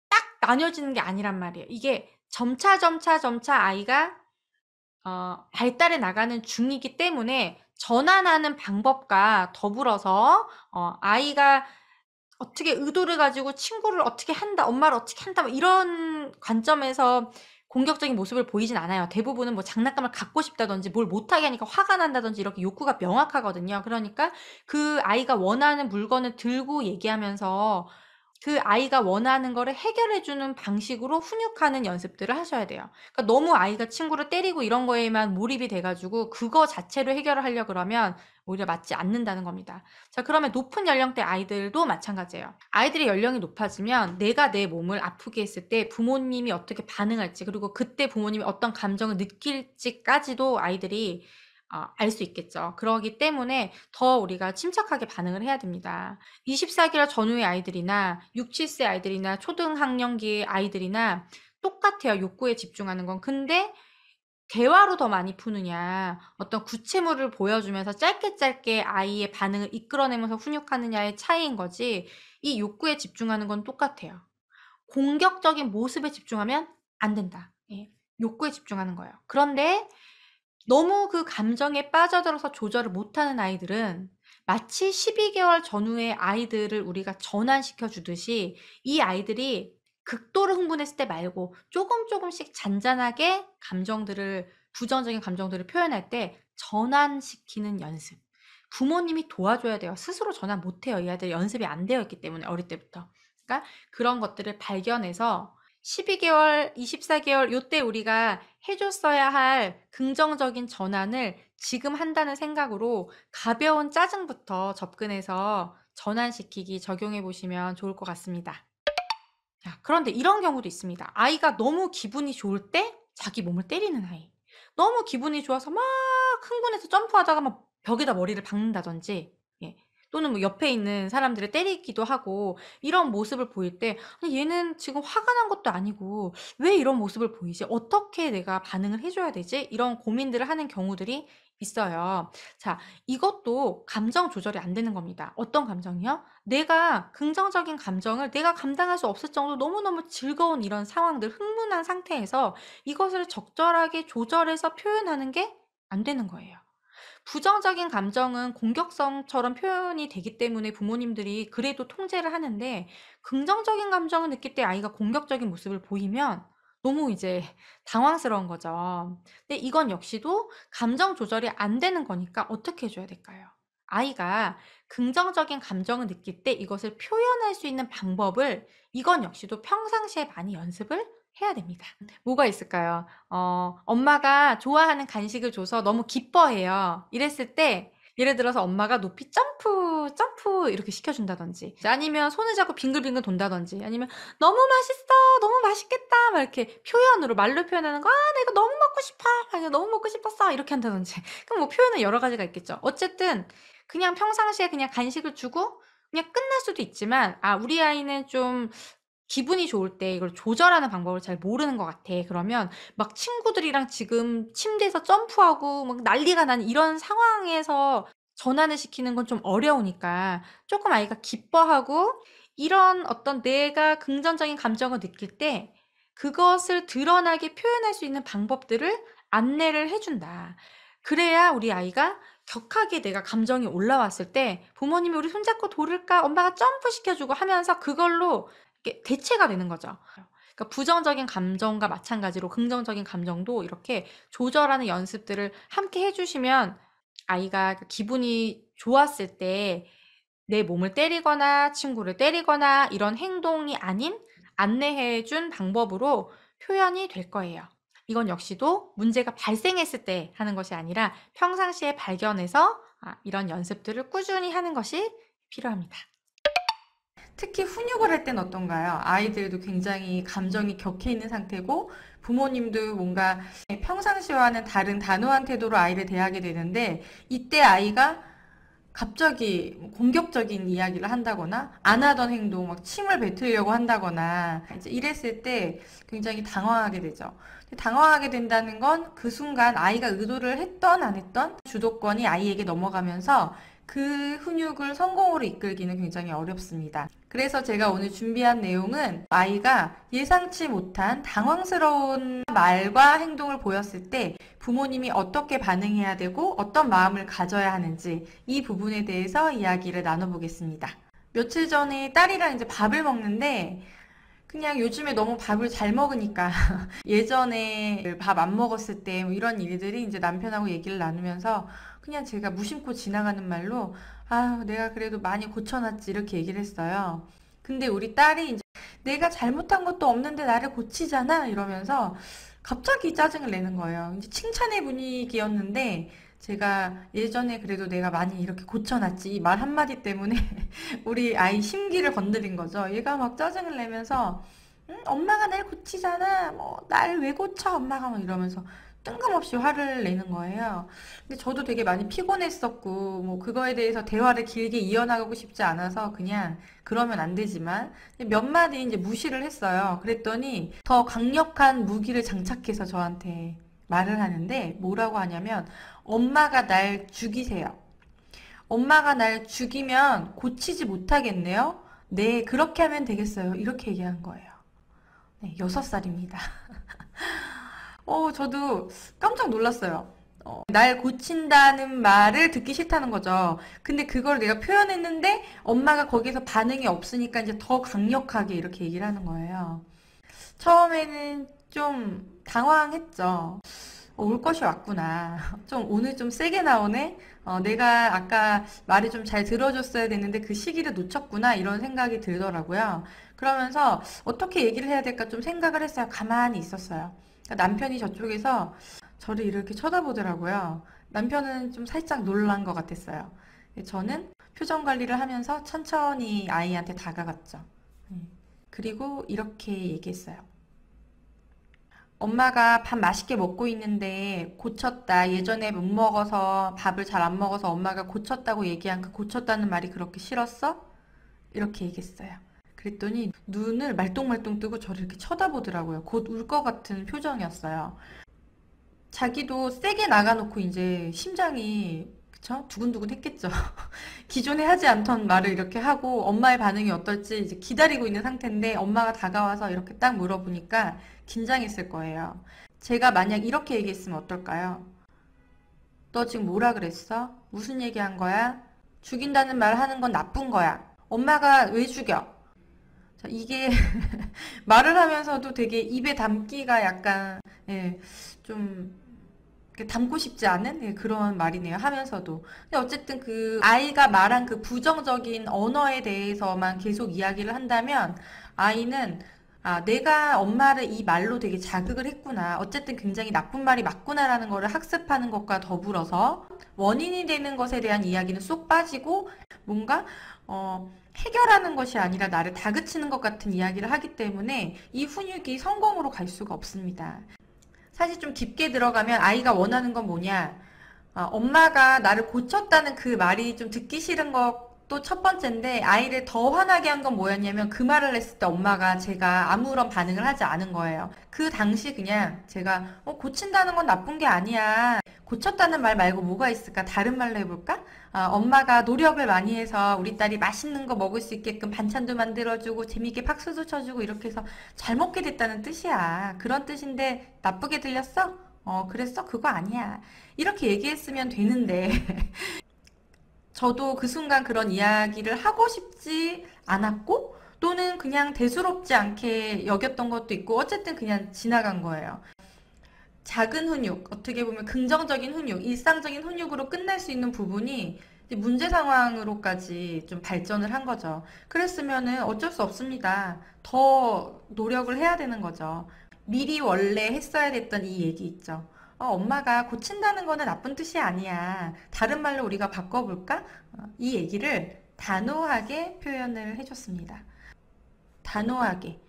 딱 나뉘어지는 게 아니란 말이에요. 이게 점차 아이가 발달해 나가는 중이기 때문에 전환하는 방법과 더불어서 아이가 어떻게 의도를 가지고 친구를 어떻게 한다, 엄마를 어떻게 한다, 뭐 이런 관점에서 공격적인 모습을 보이진 않아요. 대부분은 뭐 장난감을 갖고 싶다든지 뭘 못하게 하니까 화가 난다든지 이렇게 욕구가 명확하거든요. 그러니까 그 아이가 원하는 물건을 들고 얘기하면서 그 아이가 원하는 거를 해결해 주는 방식으로 훈육하는 연습들을 하셔야 돼요. 그러니까 너무 아이가 친구를 때리고 이런 거에만 몰입이 돼 가지고 그거 자체로 해결을 하려 그러면 오히려 맞지 않는다는 겁니다. 자, 그러면 높은 연령대 아이들도 마찬가지예요. 아이들의 연령이 높아지면 내가 내 몸을 아프게 했을 때 부모님이 어떻게 반응할지, 그리고 그때 부모님이 어떤 감정을 느낄지까지도 아이들이 알 수 있겠죠. 그러기 때문에 더 우리가 침착하게 반응을 해야 됩니다. 24개월 전후의 아이들이나 6, 7세 아이들이나 초등학년기의 아이들이나 똑같아요. 욕구에 집중하는 건. 근데 대화로 더 많이 푸느냐, 어떤 구체물을 보여주면서 짧게 아이의 반응을 이끌어내면서 훈육하느냐의 차이인 거지, 이 욕구에 집중하는 건 똑같아요. 공격적인 모습에 집중하면 안 된다. 예. 욕구에 집중하는 거예요. 그런데 너무 그 감정에 빠져들어서 조절을 못하는 아이들은 마치 12개월 전후의 아이들을 우리가 전환시켜 주듯이 이 아이들이 극도로 흥분했을 때 말고 조금씩 잔잔하게 부정적인 감정들을 표현할 때 전환시키는 연습. 부모님이 도와줘야 돼요. 스스로 전환 못해요. 이 아이들 연습이 안 되어 있기 때문에 어릴 때부터. 그러니까 그런 것들을 발견해서 12개월, 24개월 요때 우리가 해줬어야 할 긍정적인 전환을 지금 한다는 생각으로 가벼운 짜증부터 접근해서 전환시키기 적용해 보시면 좋을 것 같습니다. 자, 그런데 이런 경우도 있습니다. 아이가 너무 기분이 좋을 때 자기 몸을 때리는 아이. 너무 기분이 좋아서 막 흥분해서 점프하다가 막 벽에다 머리를 박는다든지, 예. 또는 뭐 옆에 있는 사람들을 때리기도 하고, 이런 모습을 보일 때, 아니, 얘는 지금 화가 난 것도 아니고, 왜 이런 모습을 보이지? 어떻게 내가 반응을 해줘야 되지? 이런 고민들을 하는 경우들이 있어요. 자, 이것도 감정 조절이 안 되는 겁니다. 어떤 감정이요? 내가 긍정적인 감정을 내가 감당할 수 없을 정도로 너무너무 즐거운 이런 상황들, 흥분한 상태에서 이것을 적절하게 조절해서 표현하는 게 안 되는 거예요. 부정적인 감정은 공격성처럼 표현이 되기 때문에 부모님들이 그래도 통제를 하는데, 긍정적인 감정을 느낄 때 아이가 공격적인 모습을 보이면 너무 이제 당황스러운 거죠. 근데 이건 역시도 감정 조절이 안 되는 거니까 어떻게 해줘야 될까요? 아이가 긍정적인 감정을 느낄 때 이것을 표현할 수 있는 방법을, 이건 역시도 평상시에 많이 연습을 해야 됩니다. 뭐가 있을까요? 엄마가 좋아하는 간식을 줘서 너무 기뻐해요. 이랬을 때 예를 들어서 엄마가 높이 점프, 점프 이렇게 시켜준다든지, 아니면 손을 잡고 빙글빙글 돈다든지, 아니면 너무 맛있어, 너무 맛있겠다, 막 이렇게 표현으로, 말로 표현하는 거, 나 이거 너무 먹고 싶어, 아니 너무 먹고 싶었어, 이렇게 한다든지. 그럼 뭐 표현은 여러 가지가 있겠죠. 어쨌든 그냥 평상시에 그냥 간식을 주고 그냥 끝날 수도 있지만, 우리 아이는 좀 기분이 좋을 때 이걸 조절하는 방법을 잘 모르는 것 같아. 그러면 막 친구들이랑 지금 침대에서 점프하고 막 난리가 난 이런 상황에서 전환을 시키는 건 좀 어려우니까 조금 아이가 기뻐하고 이런 어떤 내가 긍정적인 감정을 느낄 때 그것을 드러나게 표현할 수 있는 방법들을 안내를 해준다. 그래야 우리 아이가 격하게 내가 감정이 올라왔을 때 부모님이 우리 손잡고 돌을까? 엄마가 점프 시켜주고 하면서 그걸로 이게 대체가 되는 거죠. 그러니까 부정적인 감정과 마찬가지로 긍정적인 감정도 이렇게 조절하는 연습들을 함께 해주시면 아이가 기분이 좋았을 때 내 몸을 때리거나 친구를 때리거나 이런 행동이 아닌 안내해 준 방법으로 표현이 될 거예요. 이건 역시도 문제가 발생했을 때 하는 것이 아니라 평상시에 발견해서 이런 연습들을 꾸준히 하는 것이 필요합니다. 특히 훈육을 할 땐 어떤가요? 아이들도 굉장히 감정이 격해 있는 상태고 부모님도 뭔가 평상시와는 다른 단호한 태도로 아이를 대하게 되는데, 이때 아이가 갑자기 공격적인 이야기를 한다거나 안 하던 행동, 막 침을 뱉으려고 한다거나 이제 이랬을 때 굉장히 당황하게 되죠. 당황하게 된다는 건 그 순간 아이가 의도를 했던 안 했던 주도권이 아이에게 넘어가면서 그 훈육을 성공으로 이끌기는 굉장히 어렵습니다. 그래서 제가 오늘 준비한 내용은 아이가 예상치 못한 당황스러운 말과 행동을 보였을 때 부모님이 어떻게 반응해야 되고 어떤 마음을 가져야 하는지, 이 부분에 대해서 이야기를 나눠보겠습니다. 며칠 전에 딸이랑 이제 밥을 먹는데 그냥 요즘에 너무 밥을 잘 먹으니까 예전에 밥 안 먹었을 때 뭐 이런 일들이 이제 남편하고 얘기를 나누면서 그냥 제가 무심코 지나가는 말로 내가 그래도 많이 고쳐놨지 이렇게 얘기를 했어요. 근데 우리 딸이 이제 내가 잘못한 것도 없는데 나를 고치잖아 이러면서 갑자기 짜증을 내는 거예요. 이제 칭찬의 분위기였는데 제가 예전에 그래도 내가 많이 이렇게 고쳐놨지 이 말 한마디 때문에 우리 아이 심기를 건드린 거죠. 얘가 막 짜증을 내면서 응? 엄마가 날 고치잖아. 뭐 날 왜 고쳐 엄마가 막 이러면서 뜬금없이 화를 내는 거예요. 근데 저도 되게 많이 피곤했었고 뭐 그거에 대해서 대화를 길게 이어나가고 싶지 않아서 그냥 그러면 안 되지만 몇 마디 이제 무시를 했어요. 그랬더니 더 강력한 무기를 장착해서 저한테 말을 하는데 뭐라고 하냐면 엄마가 날 죽이세요. 엄마가 날 죽이면 고치지 못하겠네요. 네, 그렇게 하면 되겠어요. 이렇게 얘기한 거예요. 네, 6살입니다. 저도 깜짝 놀랐어요. 날 고친다는 말을 듣기 싫다는 거죠. 근데 그걸 내가 표현했는데 엄마가 거기서 반응이 없으니까 이제 더 강력하게 이렇게 얘기를 하는 거예요. 처음에는 좀 당황했죠. 올 것이 왔구나. 좀 오늘 좀 세게 나오네. 내가 아까 말을 좀 잘 들어줬어야 됐는데 그 시기를 놓쳤구나 이런 생각이 들더라고요. 그러면서 어떻게 얘기를 해야 될까 좀 생각을 했어요. 가만히 있었어요. 그러니까 남편이 저쪽에서 저를 이렇게 쳐다보더라고요. 남편은 좀 살짝 놀란 것 같았어요. 저는 표정 관리를 하면서 천천히 아이한테 다가갔죠. 그리고 이렇게 얘기했어요. 엄마가 밥 맛있게 먹고 있는데 고쳤다. 예전에 못 먹어서 밥을 잘 안 먹어서 엄마가 고쳤다고 얘기한 그 고쳤다는 말이 그렇게 싫었어? 이렇게 얘기했어요. 그랬더니 눈을 말똥말똥 뜨고 저를 이렇게 쳐다보더라고요. 곧 울 것 같은 표정이었어요. 자기도 세게 나가놓고 이제 심장이 그쵸? 두근두근 했겠죠. 기존에 하지 않던 말을 이렇게 하고 엄마의 반응이 어떨지 이제 기다리고 있는 상태인데 엄마가 다가와서 이렇게 딱 물어보니까 긴장했을 거예요. 제가 만약 이렇게 얘기했으면 어떨까요? 너 지금 뭐라 그랬어? 무슨 얘기한 거야? 죽인다는 말 하는 건 나쁜 거야. 엄마가 왜 죽여? 자, 이게 말을 하면서도 되게 입에 담기가 약간 좀 담고 싶지 않은 그런 말이네요. 하면서도. 근데 어쨌든 그 아이가 말한 그 부정적인 언어에 대해서만 계속 이야기를 한다면 아이는 내가 엄마를 이 말로 되게 자극을 했구나. 어쨌든 굉장히 나쁜 말이 맞구나라는 거를 학습하는 것과 더불어서 원인이 되는 것에 대한 이야기는 쏙 빠지고 뭔가 해결하는 것이 아니라 나를 다그치는 것 같은 이야기를 하기 때문에 이 훈육이 성공으로 갈 수가 없습니다. 사실 좀 깊게 들어가면 아이가 원하는 건 뭐냐? 엄마가 나를 고쳤다는 그 말이 좀 듣기 싫은 것도 첫 번째인데 아이를 더 화나게 한 건 뭐였냐면 그 말을 했을 때 엄마가 제가 아무런 반응을 하지 않은 거예요. 그 당시 그냥 제가 고친다는 건 나쁜 게 아니야. 고쳤다는 말 말고 뭐가 있을까? 다른 말로 해볼까? 엄마가 노력을 많이 해서 우리 딸이 맛있는 거 먹을 수 있게끔 반찬도 만들어주고 재밌게 박수도 쳐주고 이렇게 해서 잘 먹게 됐다는 뜻이야. 그런 뜻인데 나쁘게 들렸어? 그랬어? 그거 아니야. 이렇게 얘기했으면 되는데 저도 그 순간 그런 이야기를 하고 싶지 않았고 또는 그냥 대수롭지 않게 여겼던 것도 있고 어쨌든 그냥 지나간 거예요. 작은 훈육, 어떻게 보면 긍정적인 훈육, 일상적인 훈육으로 끝날 수 있는 부분이 이제 문제 상황으로까지 좀 발전을 한 거죠. 그랬으면은 어쩔 수 없습니다. 더 노력을 해야 되는 거죠. 미리 원래 했어야 됐던 이 얘기 있죠. 엄마가 고친다는 거는 나쁜 뜻이 아니야. 다른 말로 우리가 바꿔볼까? 이 얘기를 단호하게 표현을 해줬습니다. 단호하게.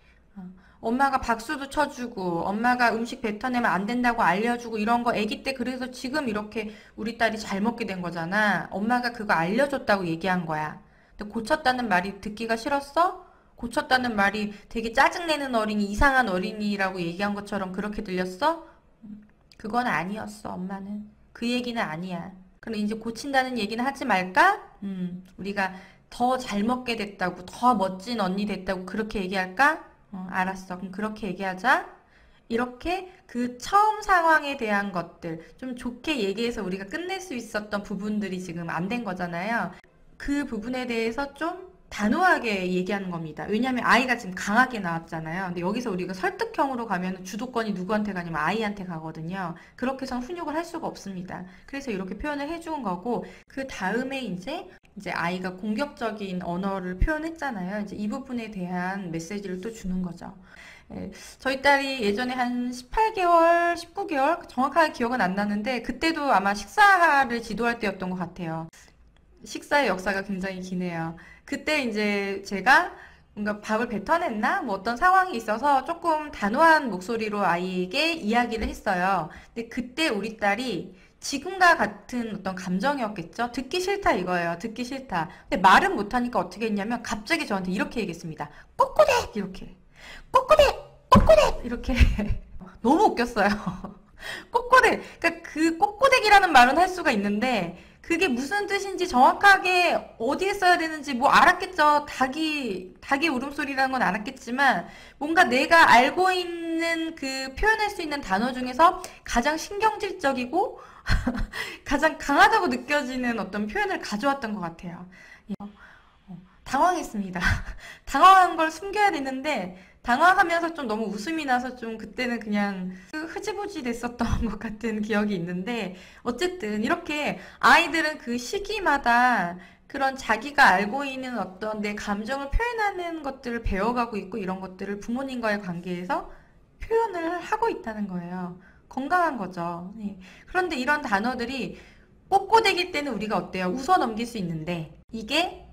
엄마가 박수도 쳐주고 엄마가 음식 뱉어내면 안 된다고 알려주고 이런 거 아기 때 그래서 지금 이렇게 우리 딸이 잘 먹게 된 거잖아. 엄마가 그거 알려줬다고 얘기한 거야. 근데 고쳤다는 말이 듣기가 싫었어? 고쳤다는 말이 되게 짜증내는 어린이, 이상한 어린이라고 얘기한 것처럼 그렇게 들렸어? 그건 아니었어, 엄마는. 그 얘기는 아니야. 그럼 이제 고친다는 얘기는 하지 말까? 우리가 더 잘 먹게 됐다고, 더 멋진 언니 됐다고 그렇게 얘기할까? 알았어. 그럼 그렇게 얘기하자. 이렇게 그 처음 상황에 대한 것들, 좀 좋게 얘기해서 우리가 끝낼 수 있었던 부분들이 지금 안 된 거잖아요. 그 부분에 대해서 좀 단호하게 얘기하는 겁니다. 왜냐하면 아이가 지금 강하게 나왔잖아요. 근데 여기서 우리가 설득형으로 가면 주도권이 누구한테 가냐면 아이한테 가거든요. 그렇게 해서 훈육을 할 수가 없습니다. 그래서 이렇게 표현을 해준 거고 그 다음에 이제 이제 아이가 공격적인 언어를 표현했잖아요. 이제 이 부분에 대한 메시지를 또 주는 거죠. 예, 저희 딸이 예전에 한 18개월, 19개월 정확하게 기억은 안 나는데 그때도 아마 식사를 지도할 때였던 것 같아요. 식사의 역사가 굉장히 기네요. 그때 이제 제가 뭔가 밥을 뱉어냈나? 뭐 어떤 상황이 있어서 조금 단호한 목소리로 아이에게 이야기를 했어요. 근데 그때 우리 딸이 지금과 같은 어떤 감정이었겠죠? 듣기 싫다 이거예요. 듣기 싫다. 근데 말은 못하니까 어떻게 했냐면 갑자기 저한테 이렇게 얘기했습니다. 꼬꼬댁! 이렇게. 꼬꼬댁! 꼬꼬댁! 이렇게. 너무 웃겼어요. 꼬꼬댁. 그러니까 그 꼬꼬댁이라는 말은 할 수가 있는데 그게 무슨 뜻인지 정확하게 어디에 써야 되는지 뭐 알았겠죠. 닭이 울음소리라는 건 알았겠지만 뭔가 내가 알고 있는 그 표현할 수 있는 단어 중에서 가장 신경질적이고 가장 강하다고 느껴지는 어떤 표현을 가져왔던 것 같아요. 당황했습니다. 당황한 걸 숨겨야 되는데 당황하면서 좀 너무 웃음이 나서 좀 그때는 그냥 흐지부지 됐었던 것 같은 기억이 있는데 어쨌든 이렇게 아이들은 그 시기마다 그런 자기가 알고 있는 어떤 내 감정을 표현하는 것들을 배워가고 있고 이런 것들을 부모님과의 관계에서 표현을 하고 있다는 거예요. 건강한 거죠. 네. 그런데 이런 단어들이 꼬꼬대기 때는 우리가 어때요? 웃어 넘길 수 있는데 이게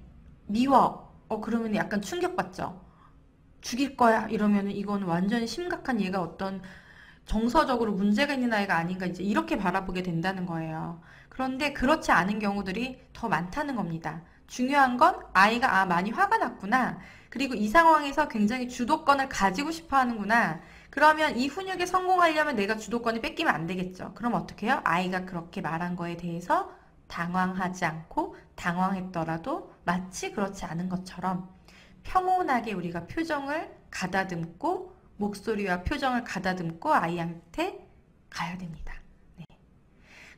미워. 그러면 약간 충격받죠. 죽일 거야 이러면 이건 완전 심각한 얘가 어떤 정서적으로 문제가 있는 아이가 아닌가 이제 이렇게 바라보게 된다는 거예요. 그런데 그렇지 않은 경우들이 더 많다는 겁니다. 중요한 건 아이가 많이 화가 났구나. 그리고 이 상황에서 굉장히 주도권을 가지고 싶어 하는구나. 그러면 이 훈육에 성공하려면 내가 주도권을 뺏기면 안 되겠죠. 그럼 어떻게 해요? 아이가 그렇게 말한 거에 대해서 당황하지 않고 당황했더라도 마치 그렇지 않은 것처럼 평온하게 우리가 표정을 가다듬고 목소리와 표정을 가다듬고 아이한테 가야 됩니다. 네.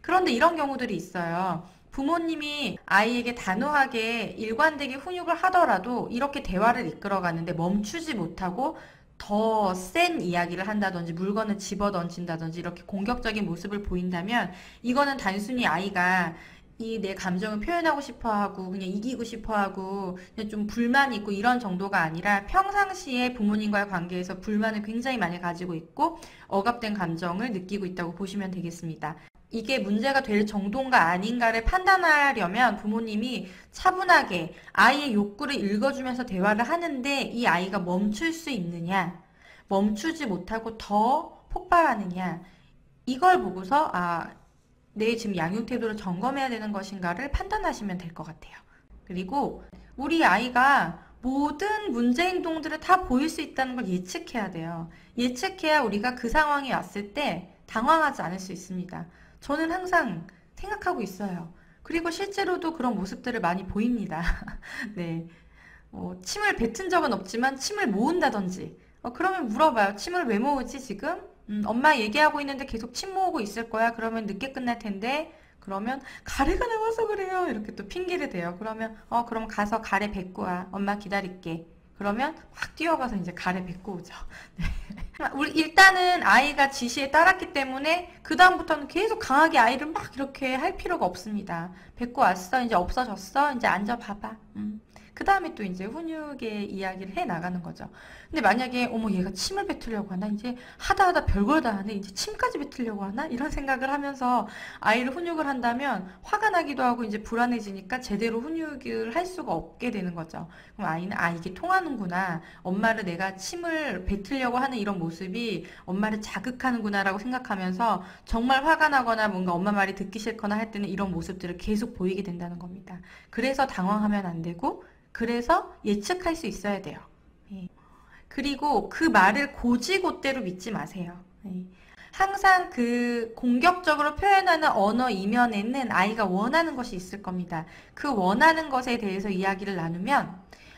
그런데 이런 경우들이 있어요. 부모님이 아이에게 단호하게 일관되게 훈육을 하더라도 이렇게 대화를 이끌어가는데 멈추지 못하고 더 센 이야기를 한다든지 물건을 집어 던진다든지 이렇게 공격적인 모습을 보인다면 이거는 단순히 아이가 이 내 감정을 표현하고 싶어 하고 그냥 이기고 싶어 하고 그냥 좀 불만이 있고 이런 정도가 아니라 평상시에 부모님과의 관계에서 불만을 굉장히 많이 가지고 있고 억압된 감정을 느끼고 있다고 보시면 되겠습니다. 이게 문제가 될 정도인가 아닌가를 판단하려면 부모님이 차분하게 아이의 욕구를 읽어주면서 대화를 하는데 이 아이가 멈출 수 있느냐, 멈추지 못하고 더 폭발하느냐, 이걸 보고서 내 지금 양육 태도를 점검해야 되는 것인가를 판단하시면 될 것 같아요. 그리고 우리 아이가 모든 문제 행동들을 다 보일 수 있다는 걸 예측해야 돼요. 예측해야 우리가 그 상황이 왔을 때 당황하지 않을 수 있습니다. 저는 항상 생각하고 있어요. 그리고 실제로도 그런 모습들을 많이 보입니다. 네. 침을 뱉은 적은 없지만 침을 모은다든지 그러면 물어봐요. 침을 왜 모으지 지금? 엄마 얘기하고 있는데 계속 침 모으고 있을 거야. 그러면 늦게 끝날 텐데. 그러면 가래가 나와서 그래요. 이렇게 또 핑계를 대요. 그러면 그럼 가서 가래 뱉고 와. 엄마 기다릴게. 그러면 확 뛰어가서 이제 가래 뱉고 오죠. 네. 우리 일단은 아이가 지시에 따랐기 때문에 그 다음부터는 계속 강하게 아이를 막 이렇게 할 필요가 없습니다. 뱉고 왔어. 이제 없어졌어. 이제 앉아봐봐. 그 다음에 또 이제 훈육의 이야기를 해 나가는 거죠. 근데 만약에 어머 얘가 침을 뱉으려고 하나? 이제 하다 별걸 다 하네. 이제 침까지 뱉으려고 하나? 이런 생각을 하면서 아이를 훈육을 한다면 화가 나기도 하고 이제 불안해지니까 제대로 훈육을 할 수가 없게 되는 거죠. 그럼 아이는 이게 통하는구나. 엄마를 내가 침을 뱉으려고 하는 이런 모습이 엄마를 자극하는구나 라고 생각하면서 정말 화가 나거나 뭔가 엄마 말이 듣기 싫거나 할 때는 이런 모습들을 계속 보이게 된다는 겁니다. 그래서 당황하면 안 되고 그래서 예측할 수 있어야 돼요. 그리고 그 말을 곧이곧대로 믿지 마세요. 항상 그 공격적으로 표현하는 언어 이면에는 아이가 원하는 것이 있을 겁니다. 그 원하는 것에 대해서 이야기를 나누면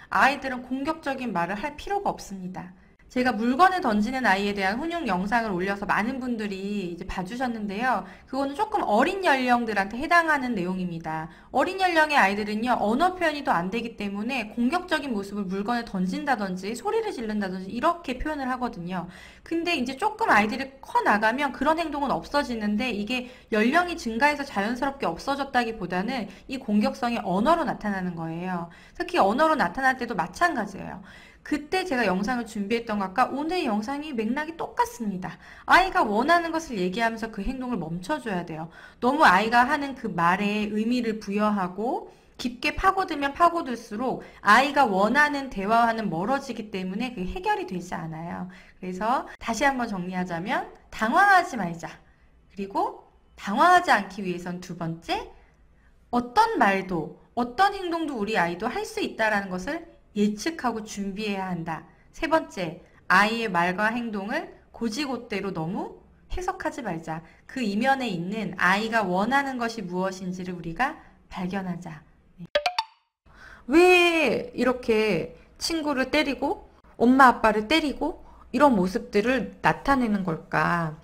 아이들은 공격적인 말을 할 필요가 없습니다. 제가 물건을 던지는 아이에 대한 훈육 영상을 올려서 많은 분들이 이제 봐주셨는데요. 그거는 조금 어린 연령들한테 해당하는 내용입니다. 어린 연령의 아이들은요, 언어 표현이 더 안 되기 때문에 공격적인 모습을 물건을 던진다든지 소리를 지른다든지 이렇게 표현을 하거든요. 근데 이제 조금 아이들이 커 나가면 그런 행동은 없어지는데 이게 연령이 증가해서 자연스럽게 없어졌다기보다는 이 공격성이 언어로 나타나는 거예요. 특히 언어로 나타날 때도 마찬가지예요. 그때 제가 영상을 준비했던 것과 오늘 영상이 맥락이 똑같습니다. 아이가 원하는 것을 얘기하면서 그 행동을 멈춰줘야 돼요. 너무 아이가 하는 그 말에 의미를 부여하고 깊게 파고들면 파고들수록 아이가 원하는 대화와는 멀어지기 때문에 그게 해결이 되지 않아요. 그래서 다시 한번 정리하자면 당황하지 말자. 그리고 당황하지 않기 위해선 두 번째, 어떤 말도 어떤 행동도 우리 아이도 할 수 있다는 것을 예측하고 준비해야 한다. 세 번째, 아이의 말과 행동을 곧이곧대로 너무 해석하지 말자. 그 이면에 있는 아이가 원하는 것이 무엇인지를 우리가 발견하자. 왜 이렇게 친구를 때리고 엄마 아빠를 때리고 이런 모습들을 나타내는 걸까?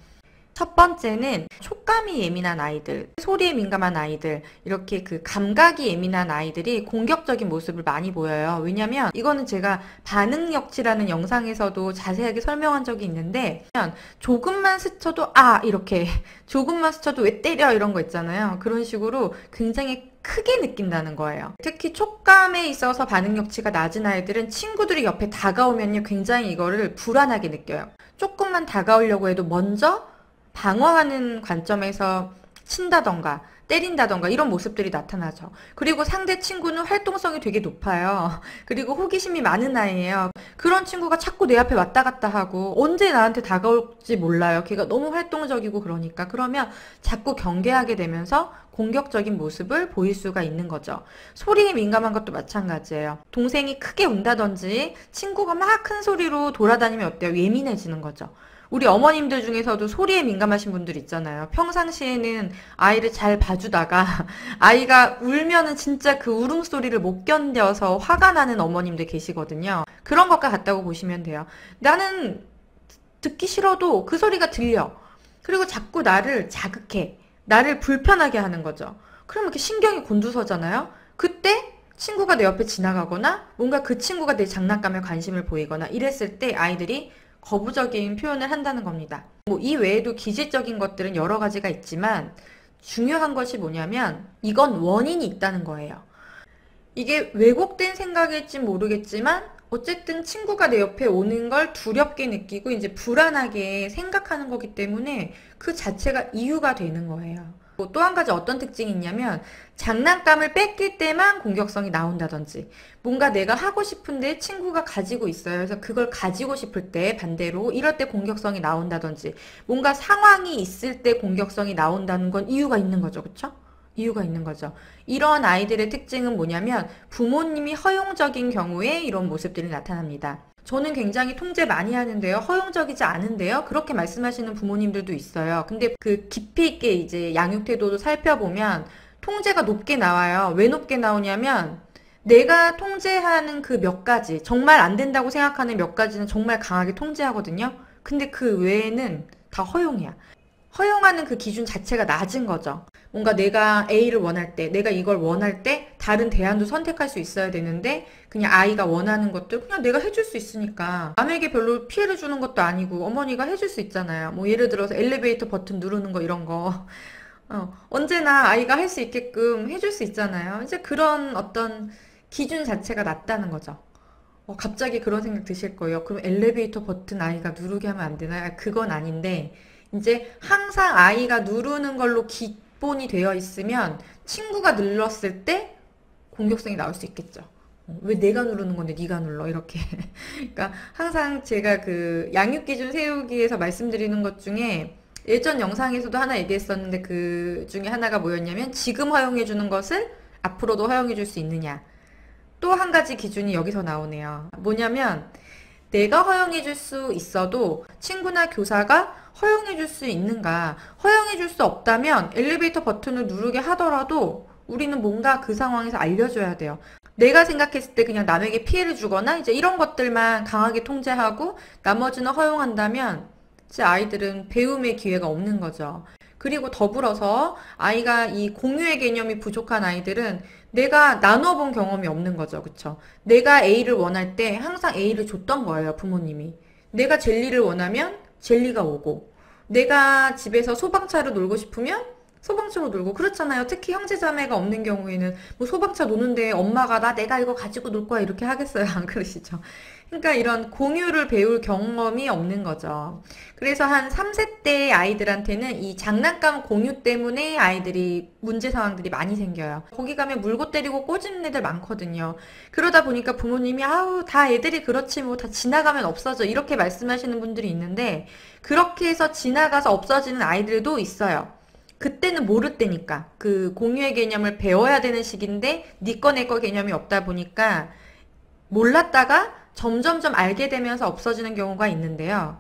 첫 번째는 촉감이 예민한 아이들, 소리에 민감한 아이들, 이렇게 그 감각이 예민한 아이들이 공격적인 모습을 많이 보여요. 왜냐면 이거는 제가 반응역치라는 영상에서도 자세하게 설명한 적이 있는데 조금만 스쳐도 이렇게 조금만 스쳐도 왜 때려 이런 거 있잖아요. 그런 식으로 굉장히 크게 느낀다는 거예요. 특히 촉감에 있어서 반응역치가 낮은 아이들은 친구들이 옆에 다가오면요 굉장히 이거를 불안하게 느껴요. 조금만 다가오려고 해도 먼저 방어하는 관점에서 친다던가 때린다던가 이런 모습들이 나타나죠. 그리고 상대 친구는 활동성이 되게 높아요. 그리고 호기심이 많은 아이예요. 그런 친구가 자꾸 내 앞에 왔다 갔다 하고 언제 나한테 다가올지 몰라요. 걔가 너무 활동적이고 그러니까. 그러면 자꾸 경계하게 되면서 공격적인 모습을 보일 수가 있는 거죠. 소리에 민감한 것도 마찬가지예요. 동생이 크게 운다든지 친구가 막 큰 소리로 돌아다니면 어때요? 예민해지는 거죠. 우리 어머님들 중에서도 소리에 민감하신 분들 있잖아요. 평상시에는 아이를 잘 봐주다가 아이가 울면은 진짜 그 울음소리를 못 견뎌서 화가 나는 어머님들 계시거든요. 그런 것과 같다고 보시면 돼요. 나는 듣기 싫어도 그 소리가 들려. 그리고 자꾸 나를 자극해. 나를 불편하게 하는 거죠. 그러면 이렇게 신경이 곤두서잖아요. 그때 친구가 내 옆에 지나가거나 뭔가 그 친구가 내 장난감에 관심을 보이거나 이랬을 때 아이들이 거부적인 표현을 한다는 겁니다. 이 외에도 기질적인 것들은 여러 가지가 있지만 중요한 것이 뭐냐면 이건 원인이 있다는 거예요. 이게 왜곡된 생각일지 모르겠지만 어쨌든 친구가 내 옆에 오는 걸 두렵게 느끼고 이제 불안하게 생각하는 거기 때문에 그 자체가 이유가 되는 거예요. 또 한 가지 어떤 특징이 있냐면 장난감을 뺏길 때만 공격성이 나온다든지 뭔가 내가 하고 싶은데 친구가 가지고 있어요. 그래서 그걸 가지고 싶을 때 반대로 이럴 때 공격성이 나온다든지 뭔가 상황이 있을 때 공격성이 나온다는 건 이유가 있는 거죠. 그쵸? 이유가 있는 거죠. 이런 아이들의 특징은 뭐냐면 부모님이 허용적인 경우에 이런 모습들이 나타납니다. 저는 굉장히 통제 많이 하는데요. 허용적이지 않은데요. 그렇게 말씀하시는 부모님들도 있어요. 근데 그 깊이 있게 이제 양육 태도도 살펴보면 통제가 높게 나와요. 왜 높게 나오냐면 내가 통제하는 그 몇 가지, 정말 안 된다고 생각하는 몇 가지는 정말 강하게 통제하거든요. 근데 그 외에는 다 허용이야. 허용하는 그 기준 자체가 낮은 거죠. 뭔가 내가 A를 원할 때, 내가 이걸 원할 때 다른 대안도 선택할 수 있어야 되는데 그냥 아이가 원하는 것들 그냥 내가 해줄 수 있으니까 남에게 별로 피해를 주는 것도 아니고 어머니가 해줄 수 있잖아요. 뭐 예를 들어서 엘리베이터 버튼 누르는 거 이런 거 언제나 아이가 할 수 있게끔 해줄 수 있잖아요. 이제 그런 어떤 기준 자체가 낮다는 거죠. 갑자기 그런 생각 드실 거예요. 그럼 엘리베이터 버튼 아이가 누르게 하면 안 되나요? 그건 아닌데 이제 항상 아이가 누르는 걸로 기본이 되어 있으면 친구가 눌렀을 때 공격성이 나올 수 있겠죠. 왜 내가 누르는 건데 네가 눌러 이렇게. 그러니까 항상 제가 그 양육 기준 세우기에서 말씀드리는 것 중에 예전 영상에서도 하나 얘기했었는데 그 중에 하나가 뭐였냐면 지금 허용해 주는 것을 앞으로도 허용해 줄 수 있느냐. 또 한 가지 기준이 여기서 나오네요. 뭐냐면 내가 허용해 줄 수 있어도 친구나 교사가 허용해 줄 수 있는가. 허용해 줄 수 없다면 엘리베이터 버튼을 누르게 하더라도 우리는 뭔가 그 상황에서 알려줘야 돼요. 내가 생각했을 때 그냥 남에게 피해를 주거나 이제 이런 것들만 강하게 통제하고 나머지는 허용한다면 이제 아이들은 배움의 기회가 없는 거죠. 그리고 더불어서 아이가 이 공유의 개념이 부족한 아이들은 내가 나눠본 경험이 없는 거죠. 그쵸? 내가 A를 원할 때 항상 A를 줬던 거예요, 부모님이. 내가 젤리를 원하면 젤리가 오고, 내가 집에서 소방차로 놀고 싶으면 소방차로 놀고, 그렇잖아요. 특히 형제자매가 없는 경우에는 뭐 소방차 노는데 엄마가 내가 이거 가지고 놀 거야 이렇게 하겠어요? 안 그러시죠? 그러니까 이런 공유를 배울 경험이 없는 거죠. 그래서 한 3세 때 아이들한테는 이 장난감 공유 때문에 아이들이 문제 상황들이 많이 생겨요. 거기 가면 물고 때리고 꼬집는 애들 많거든요. 그러다 보니까 부모님이 아우 다 애들이 그렇지 뭐 다 지나가면 없어져 이렇게 말씀하시는 분들이 있는데 그렇게 해서 지나가서 없어지는 아이들도 있어요. 그때는 모를 때니까 그 공유의 개념을 배워야 되는 시기인데 니 거 내 거 개념이 없다 보니까 몰랐다가 점점점 알게 되면서 없어지는 경우가 있는데요.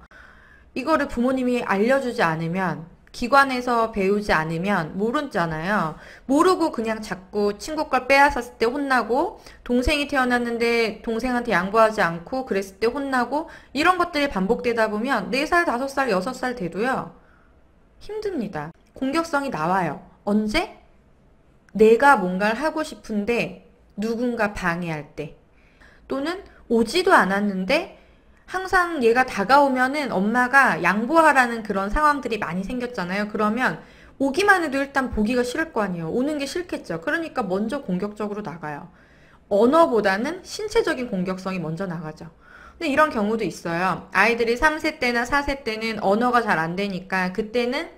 이거를 부모님이 알려주지 않으면 기관에서 배우지 않으면 모르잖아요. 모르고 그냥 자꾸 친구 걸 빼앗았을 때 혼나고 동생이 태어났는데 동생한테 양보하지 않고 그랬을 때 혼나고 이런 것들이 반복되다 보면 4살, 5살, 6살 돼도요. 힘듭니다. 공격성이 나와요. 언제? 내가 뭔가를 하고 싶은데 누군가 방해할 때 또는 오지도 않았는데 항상 얘가 다가오면은 엄마가 양보하라는 그런 상황들이 많이 생겼잖아요. 그러면 오기만 해도 일단 보기가 싫을 거 아니에요. 오는 게 싫겠죠. 그러니까 먼저 공격적으로 나가요. 언어보다는 신체적인 공격성이 먼저 나가죠. 근데 이런 경우도 있어요. 아이들이 3세 때나 4세 때는 언어가 잘 안 되니까 그때는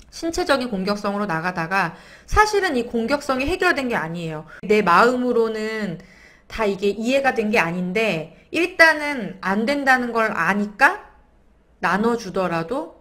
신체적인 공격성으로 나가다가 사실은 이 공격성이 해결된 게 아니에요. 내 마음으로는 다 이게 이해가 된 게 아닌데 일단은 안 된다는 걸 아니까 나눠주더라도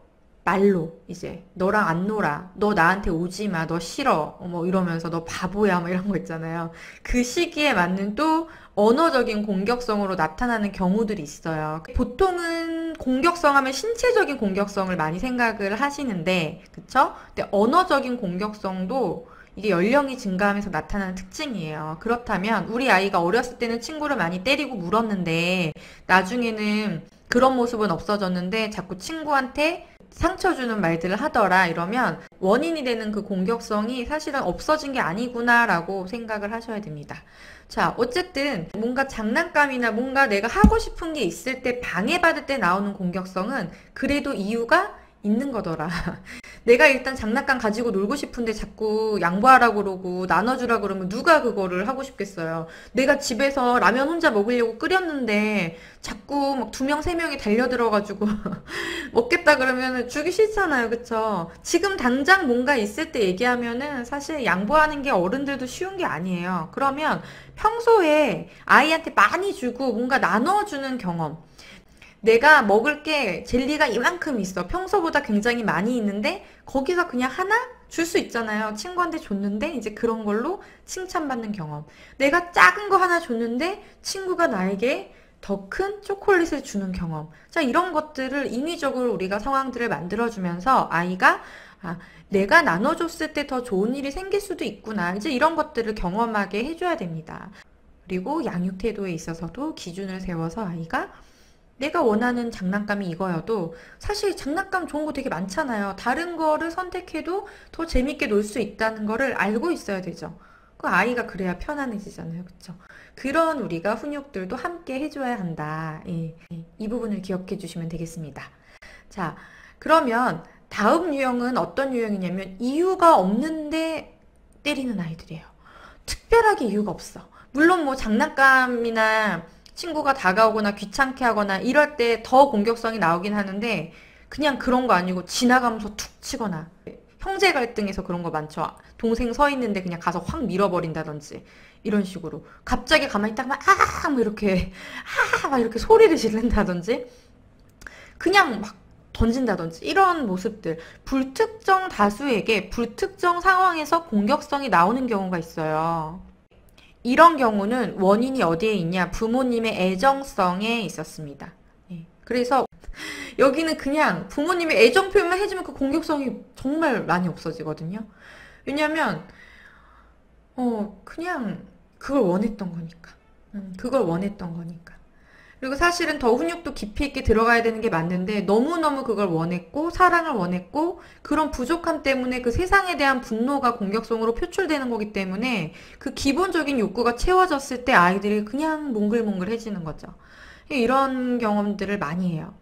말로 이제 너랑 안 놀아, 너 나한테 오지 마, 너 싫어 뭐 이러면서 너 바보야 뭐 이런 거 있잖아요. 그 시기에 맞는 또 언어적인 공격성으로 나타나는 경우들이 있어요. 보통은 공격성 하면 신체적인 공격성을 많이 생각을 하시는데 그쵸? 근데 언어적인 공격성도 이게 연령이 증가하면서 나타나는 특징이에요. 그렇다면 우리 아이가 어렸을 때는 친구를 많이 때리고 물었는데 나중에는 그런 모습은 없어졌는데 자꾸 친구한테 상처 주는 말들을 하더라 이러면 원인이 되는 그 공격성이 사실은 없어진 게 아니구나라고 생각을 하셔야 됩니다. 자, 어쨌든 뭔가 장난감이나 뭔가 내가 하고 싶은 게 있을 때 방해받을 때 나오는 공격성은 그래도 이유가 있는 거더라. 내가 일단 장난감 가지고 놀고 싶은데 자꾸 양보하라고 그러고 나눠주라 그러면 누가 그거를 하고 싶겠어요. 내가 집에서 라면 혼자 먹으려고 끓였는데 자꾸 막 2명, 3명이 달려들어가지고 먹겠다 그러면 주기 싫잖아요. 그쵸? 지금 당장 뭔가 있을 때 얘기하면은 사실 양보하는 게 어른들도 쉬운 게 아니에요. 그러면 평소에 아이한테 많이 주고 뭔가 나눠주는 경험. 내가 먹을 게 젤리가 이만큼 있어. 평소보다 굉장히 많이 있는데 거기서 그냥 하나 줄 수 있잖아요. 친구한테 줬는데 이제 그런 걸로 칭찬받는 경험. 내가 작은 거 하나 줬는데 친구가 나에게 더 큰 초콜릿을 주는 경험. 자, 이런 것들을 인위적으로 우리가 상황들을 만들어주면서 아이가 내가 나눠줬을 때 더 좋은 일이 생길 수도 있구나. 이제 이런 것들을 경험하게 해줘야 됩니다. 그리고 양육 태도에 있어서도 기준을 세워서 아이가 내가 원하는 장난감이 이거여도 사실 장난감 좋은 거 되게 많잖아요. 다른 거를 선택해도 더 재밌게 놀 수 있다는 거를 알고 있어야 되죠. 그 아이가 그래야 편안해지잖아요. 그쵸? 그런 우리가 훈육들도 함께 해줘야 한다. 예, 이 부분을 기억해 주시면 되겠습니다. 자, 그러면 다음 유형은 어떤 유형이냐면 이유가 없는데 때리는 아이들이에요. 특별하게 이유가 없어. 물론 뭐 장난감이나 친구가 다가오거나 귀찮게 하거나 이럴 때 더 공격성이 나오긴 하는데 그냥 그런 거 아니고 지나가면서 툭 치거나 형제 갈등에서 그런 거 많죠. 동생 서 있는데 그냥 가서 확 밀어버린다든지 이런 식으로 갑자기 가만히 있다가 막 이렇게 막 이렇게 소리를 지른다든지 그냥 막 던진다든지 이런 모습들 불특정 다수에게 불특정 상황에서 공격성이 나오는 경우가 있어요. 이런 경우는 원인이 어디에 있냐? 부모님의 애정성에 있었습니다. 그래서 여기는 그냥 부모님의 애정 표현만 해주면 그 공격성이 정말 많이 없어지거든요. 왜냐면 그냥 그걸 원했던 거니까. 그걸 원했던 거니까. 그리고 사실은 더 훈육도 깊이 있게 들어가야 되는 게 맞는데 너무너무 그걸 원했고 사랑을 원했고 그런 부족함 때문에 그 세상에 대한 분노가 공격성으로 표출되는 거기 때문에 그 기본적인 욕구가 채워졌을 때 아이들이 그냥 몽글몽글해지는 거죠. 이런 경험들을 많이 해요.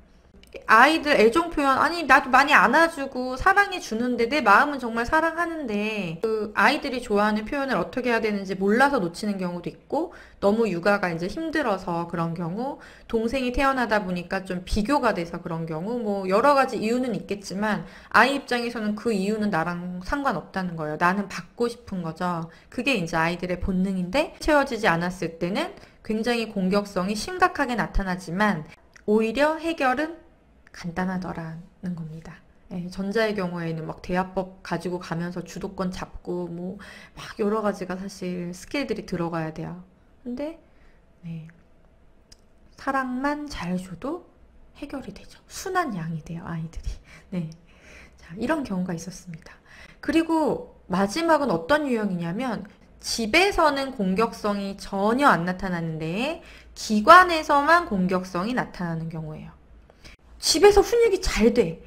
아이들 애정 표현, 아니 나도 많이 안아주고 사랑해 주는데 내 마음은 정말 사랑하는데 그 아이들이 좋아하는 표현을 어떻게 해야 되는지 몰라서 놓치는 경우도 있고, 너무 육아가 이제 힘들어서 그런 경우, 동생이 태어나다 보니까 좀 비교가 돼서 그런 경우, 뭐 여러 가지 이유는 있겠지만 아이 입장에서는 그 이유는 나랑 상관없다는 거예요. 나는 받고 싶은 거죠. 그게 이제 아이들의 본능인데 채워지지 않았을 때는 굉장히 공격성이 심각하게 나타나지만 오히려 해결은 간단하더라는 겁니다. 예, 전자의 경우에는 막 대화법 가지고 가면서 주도권 잡고 뭐 막 여러 가지가 사실 스킬들이 들어가야 돼요. 근데 네, 사랑만 잘 줘도 해결이 되죠. 순한 양이 돼요, 아이들이. 네, 자, 이런 경우가 있었습니다. 그리고 마지막은 어떤 유형이냐면 집에서는 공격성이 전혀 안 나타나는데 기관에서만 공격성이 나타나는 경우예요. 집에서 훈육이 잘 돼.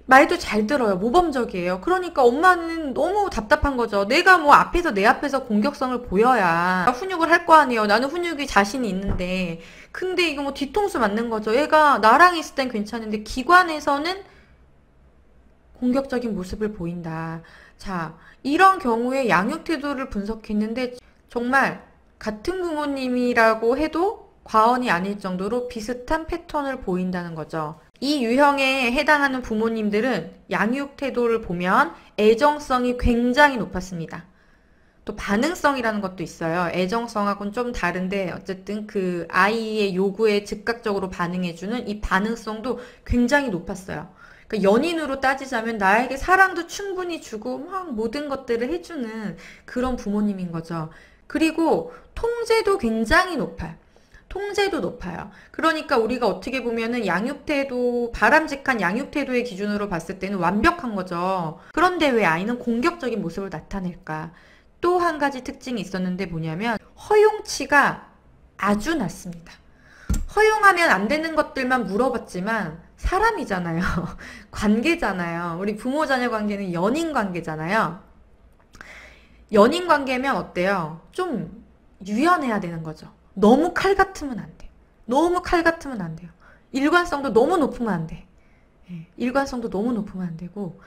말도 잘 들어요. 모범적이에요. 그러니까 엄마는 너무 답답한 거죠. 내가 뭐 앞에서 내 앞에서 공격성을 보여야 훈육을 할 거 아니에요. 나는 훈육이 자신이 있는데. 근데 이거 뭐 뒤통수 맞는 거죠. 얘가 나랑 있을 땐 괜찮은데 기관에서는 공격적인 모습을 보인다. 자, 이런 경우에 양육 태도를 분석했는데 정말 같은 부모님이라고 해도 과언이 아닐 정도로 비슷한 패턴을 보인다는 거죠. 이 유형에 해당하는 부모님들은 양육 태도를 보면 애정성이 굉장히 높았습니다. 또 반응성이라는 것도 있어요. 애정성하고는 좀 다른데 어쨌든 그 아이의 요구에 즉각적으로 반응해주는 이 반응성도 굉장히 높았어요. 그러니까 연인으로 따지자면 나에게 사랑도 충분히 주고 막 모든 것들을 해주는 그런 부모님인 거죠. 그리고 통제도 굉장히 높아요. 통제도 높아요. 그러니까 우리가 어떻게 보면은 양육태도, 바람직한 양육태도의 기준으로 봤을 때는 완벽한 거죠. 그런데 왜 아이는 공격적인 모습을 나타낼까? 또 한 가지 특징이 있었는데 뭐냐면 허용치가 아주 낮습니다. 허용하면 안 되는 것들만 물어봤지만 사람이잖아요. 관계잖아요. 우리 부모 자녀 관계는 연인 관계잖아요. 연인 관계면 어때요? 좀 유연해야 되는 거죠. 너무 칼 같으면 안 돼요. 너무 칼 같으면 안 돼요. 일관성도 너무 높으면 안 돼. 예, 일관성도 너무 높으면 안 되고.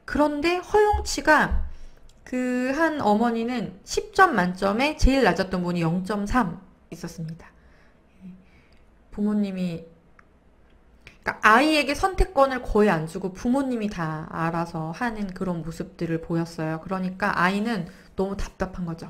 그런데 허용치가 그 한 어머니는 10점 만점에 제일 낮았던 분이 0.3 있었습니다. 예, 부모님이 그러니까 아이에게 선택권을 거의 안 주고 부모님이 다 알아서 하는 그런 모습들을 보였어요. 그러니까 아이는 너무 답답한 거죠.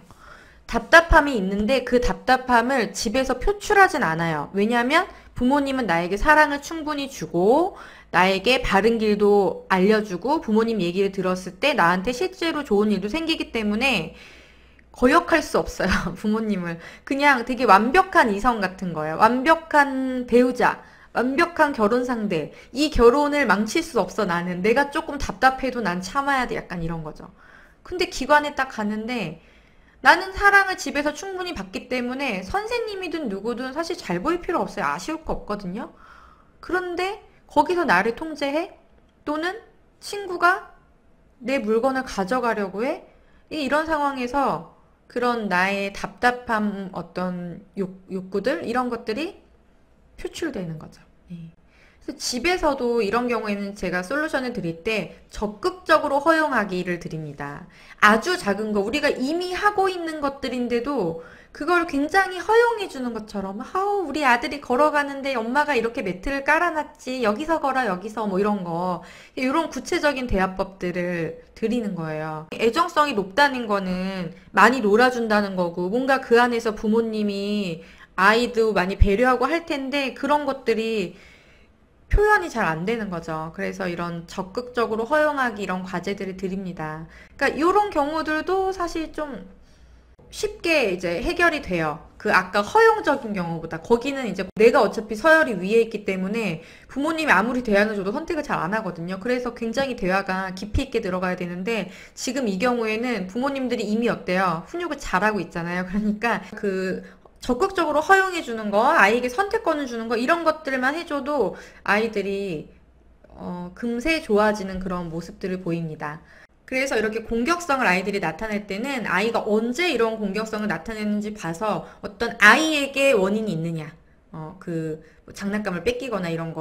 답답함이 있는데 그 답답함을 집에서 표출하진 않아요. 왜냐하면 부모님은 나에게 사랑을 충분히 주고 나에게 바른 길도 알려주고 부모님 얘기를 들었을 때 나한테 실제로 좋은 일도 생기기 때문에 거역할 수 없어요. 부모님을. 그냥 되게 완벽한 이성 같은 거예요. 완벽한 배우자, 완벽한 결혼 상대. 이 결혼을 망칠 수 없어 나는. 내가 조금 답답해도 난 참아야 돼. 약간 이런 거죠. 근데 기관에 딱 가는데 나는 사랑을 집에서 충분히 받기 때문에 선생님이든 누구든 사실 잘 보일 필요 없어요. 아쉬울 거 없거든요. 그런데 거기서 나를 통제해? 또는 친구가 내 물건을 가져가려고 해? 이런 상황에서 그런 나의 답답함, 어떤 욕구들, 이런 것들이 표출되는 거죠. 예. 그래서 집에서도 이런 경우에는 제가 솔루션을 드릴 때 적극적으로 허용하기를 드립니다. 아주 작은 거, 우리가 이미 하고 있는 것들인데도 그걸 굉장히 허용해 주는 것처럼, 아우, 우리 아들이 걸어가는데 엄마가 이렇게 매트를 깔아놨지, 여기서 걸어, 여기서, 뭐 이런 거. 이런 구체적인 대화법들을 드리는 거예요. 애정성이 높다는 거는 많이 놀아준다는 거고, 뭔가 그 안에서 부모님이 아이도 많이 배려하고 할 텐데, 그런 것들이 표현이 잘 안 되는 거죠. 그래서 이런 적극적으로 허용하기 이런 과제들을 드립니다. 그러니까 이런 경우들도 사실 좀 쉽게 이제 해결이 돼요. 그 아까 허용적인 경우보다. 거기는 이제 내가 어차피 서열이 위에 있기 때문에 부모님이 아무리 대안을 줘도 선택을 잘 안 하거든요. 그래서 굉장히 대화가 깊이 있게 들어가야 되는데 지금 이 경우에는 부모님들이 이미 어때요? 훈육을 잘하고 있잖아요. 그러니까 그 적극적으로 허용해 주는 거, 아이에게 선택권을 주는 거 이런 것들만 해줘도 아이들이 금세 좋아지는 그런 모습들을 보입니다. 그래서 이렇게 공격성을 아이들이 나타낼 때는 아이가 언제 이런 공격성을 나타내는지 봐서 어떤 아이에게 원인이 있느냐, 뭐 장난감을 뺏기거나 이런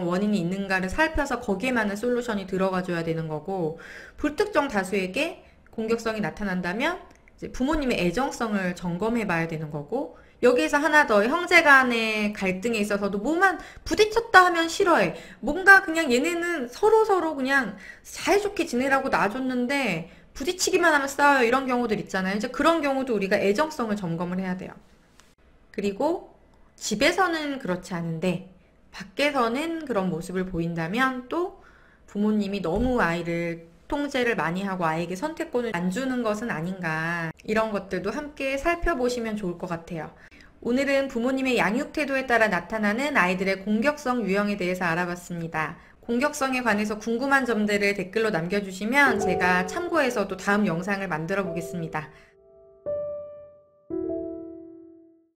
원인이 있는가를 살펴서 거기에 맞는 솔루션이 들어가줘야 되는 거고, 불특정 다수에게 공격성이 나타난다면 이제 부모님의 애정성을 점검해 봐야 되는 거고, 여기에서 하나 더, 형제 간의 갈등에 있어서도 뭐만 부딪혔다 하면 싫어해. 뭔가 그냥 얘네는 서로 그냥 사이좋게 지내라고 놔줬는데 부딪히기만 하면 싸워요. 이런 경우들 있잖아요. 이제 그런 경우도 우리가 애정성을 점검을 해야 돼요. 그리고 집에서는 그렇지 않은데 밖에서는 그런 모습을 보인다면 또 부모님이 너무 아이를 통제를 많이 하고 아이에게 선택권을 안 주는 것은 아닌가, 이런 것들도 함께 살펴보시면 좋을 것 같아요. 오늘은 부모님의 양육 태도에 따라 나타나는 아이들의 공격성 유형에 대해서 알아봤습니다. 공격성에 관해서 궁금한 점들을 댓글로 남겨주시면 제가 참고해서 또 다음 영상을 만들어 보겠습니다.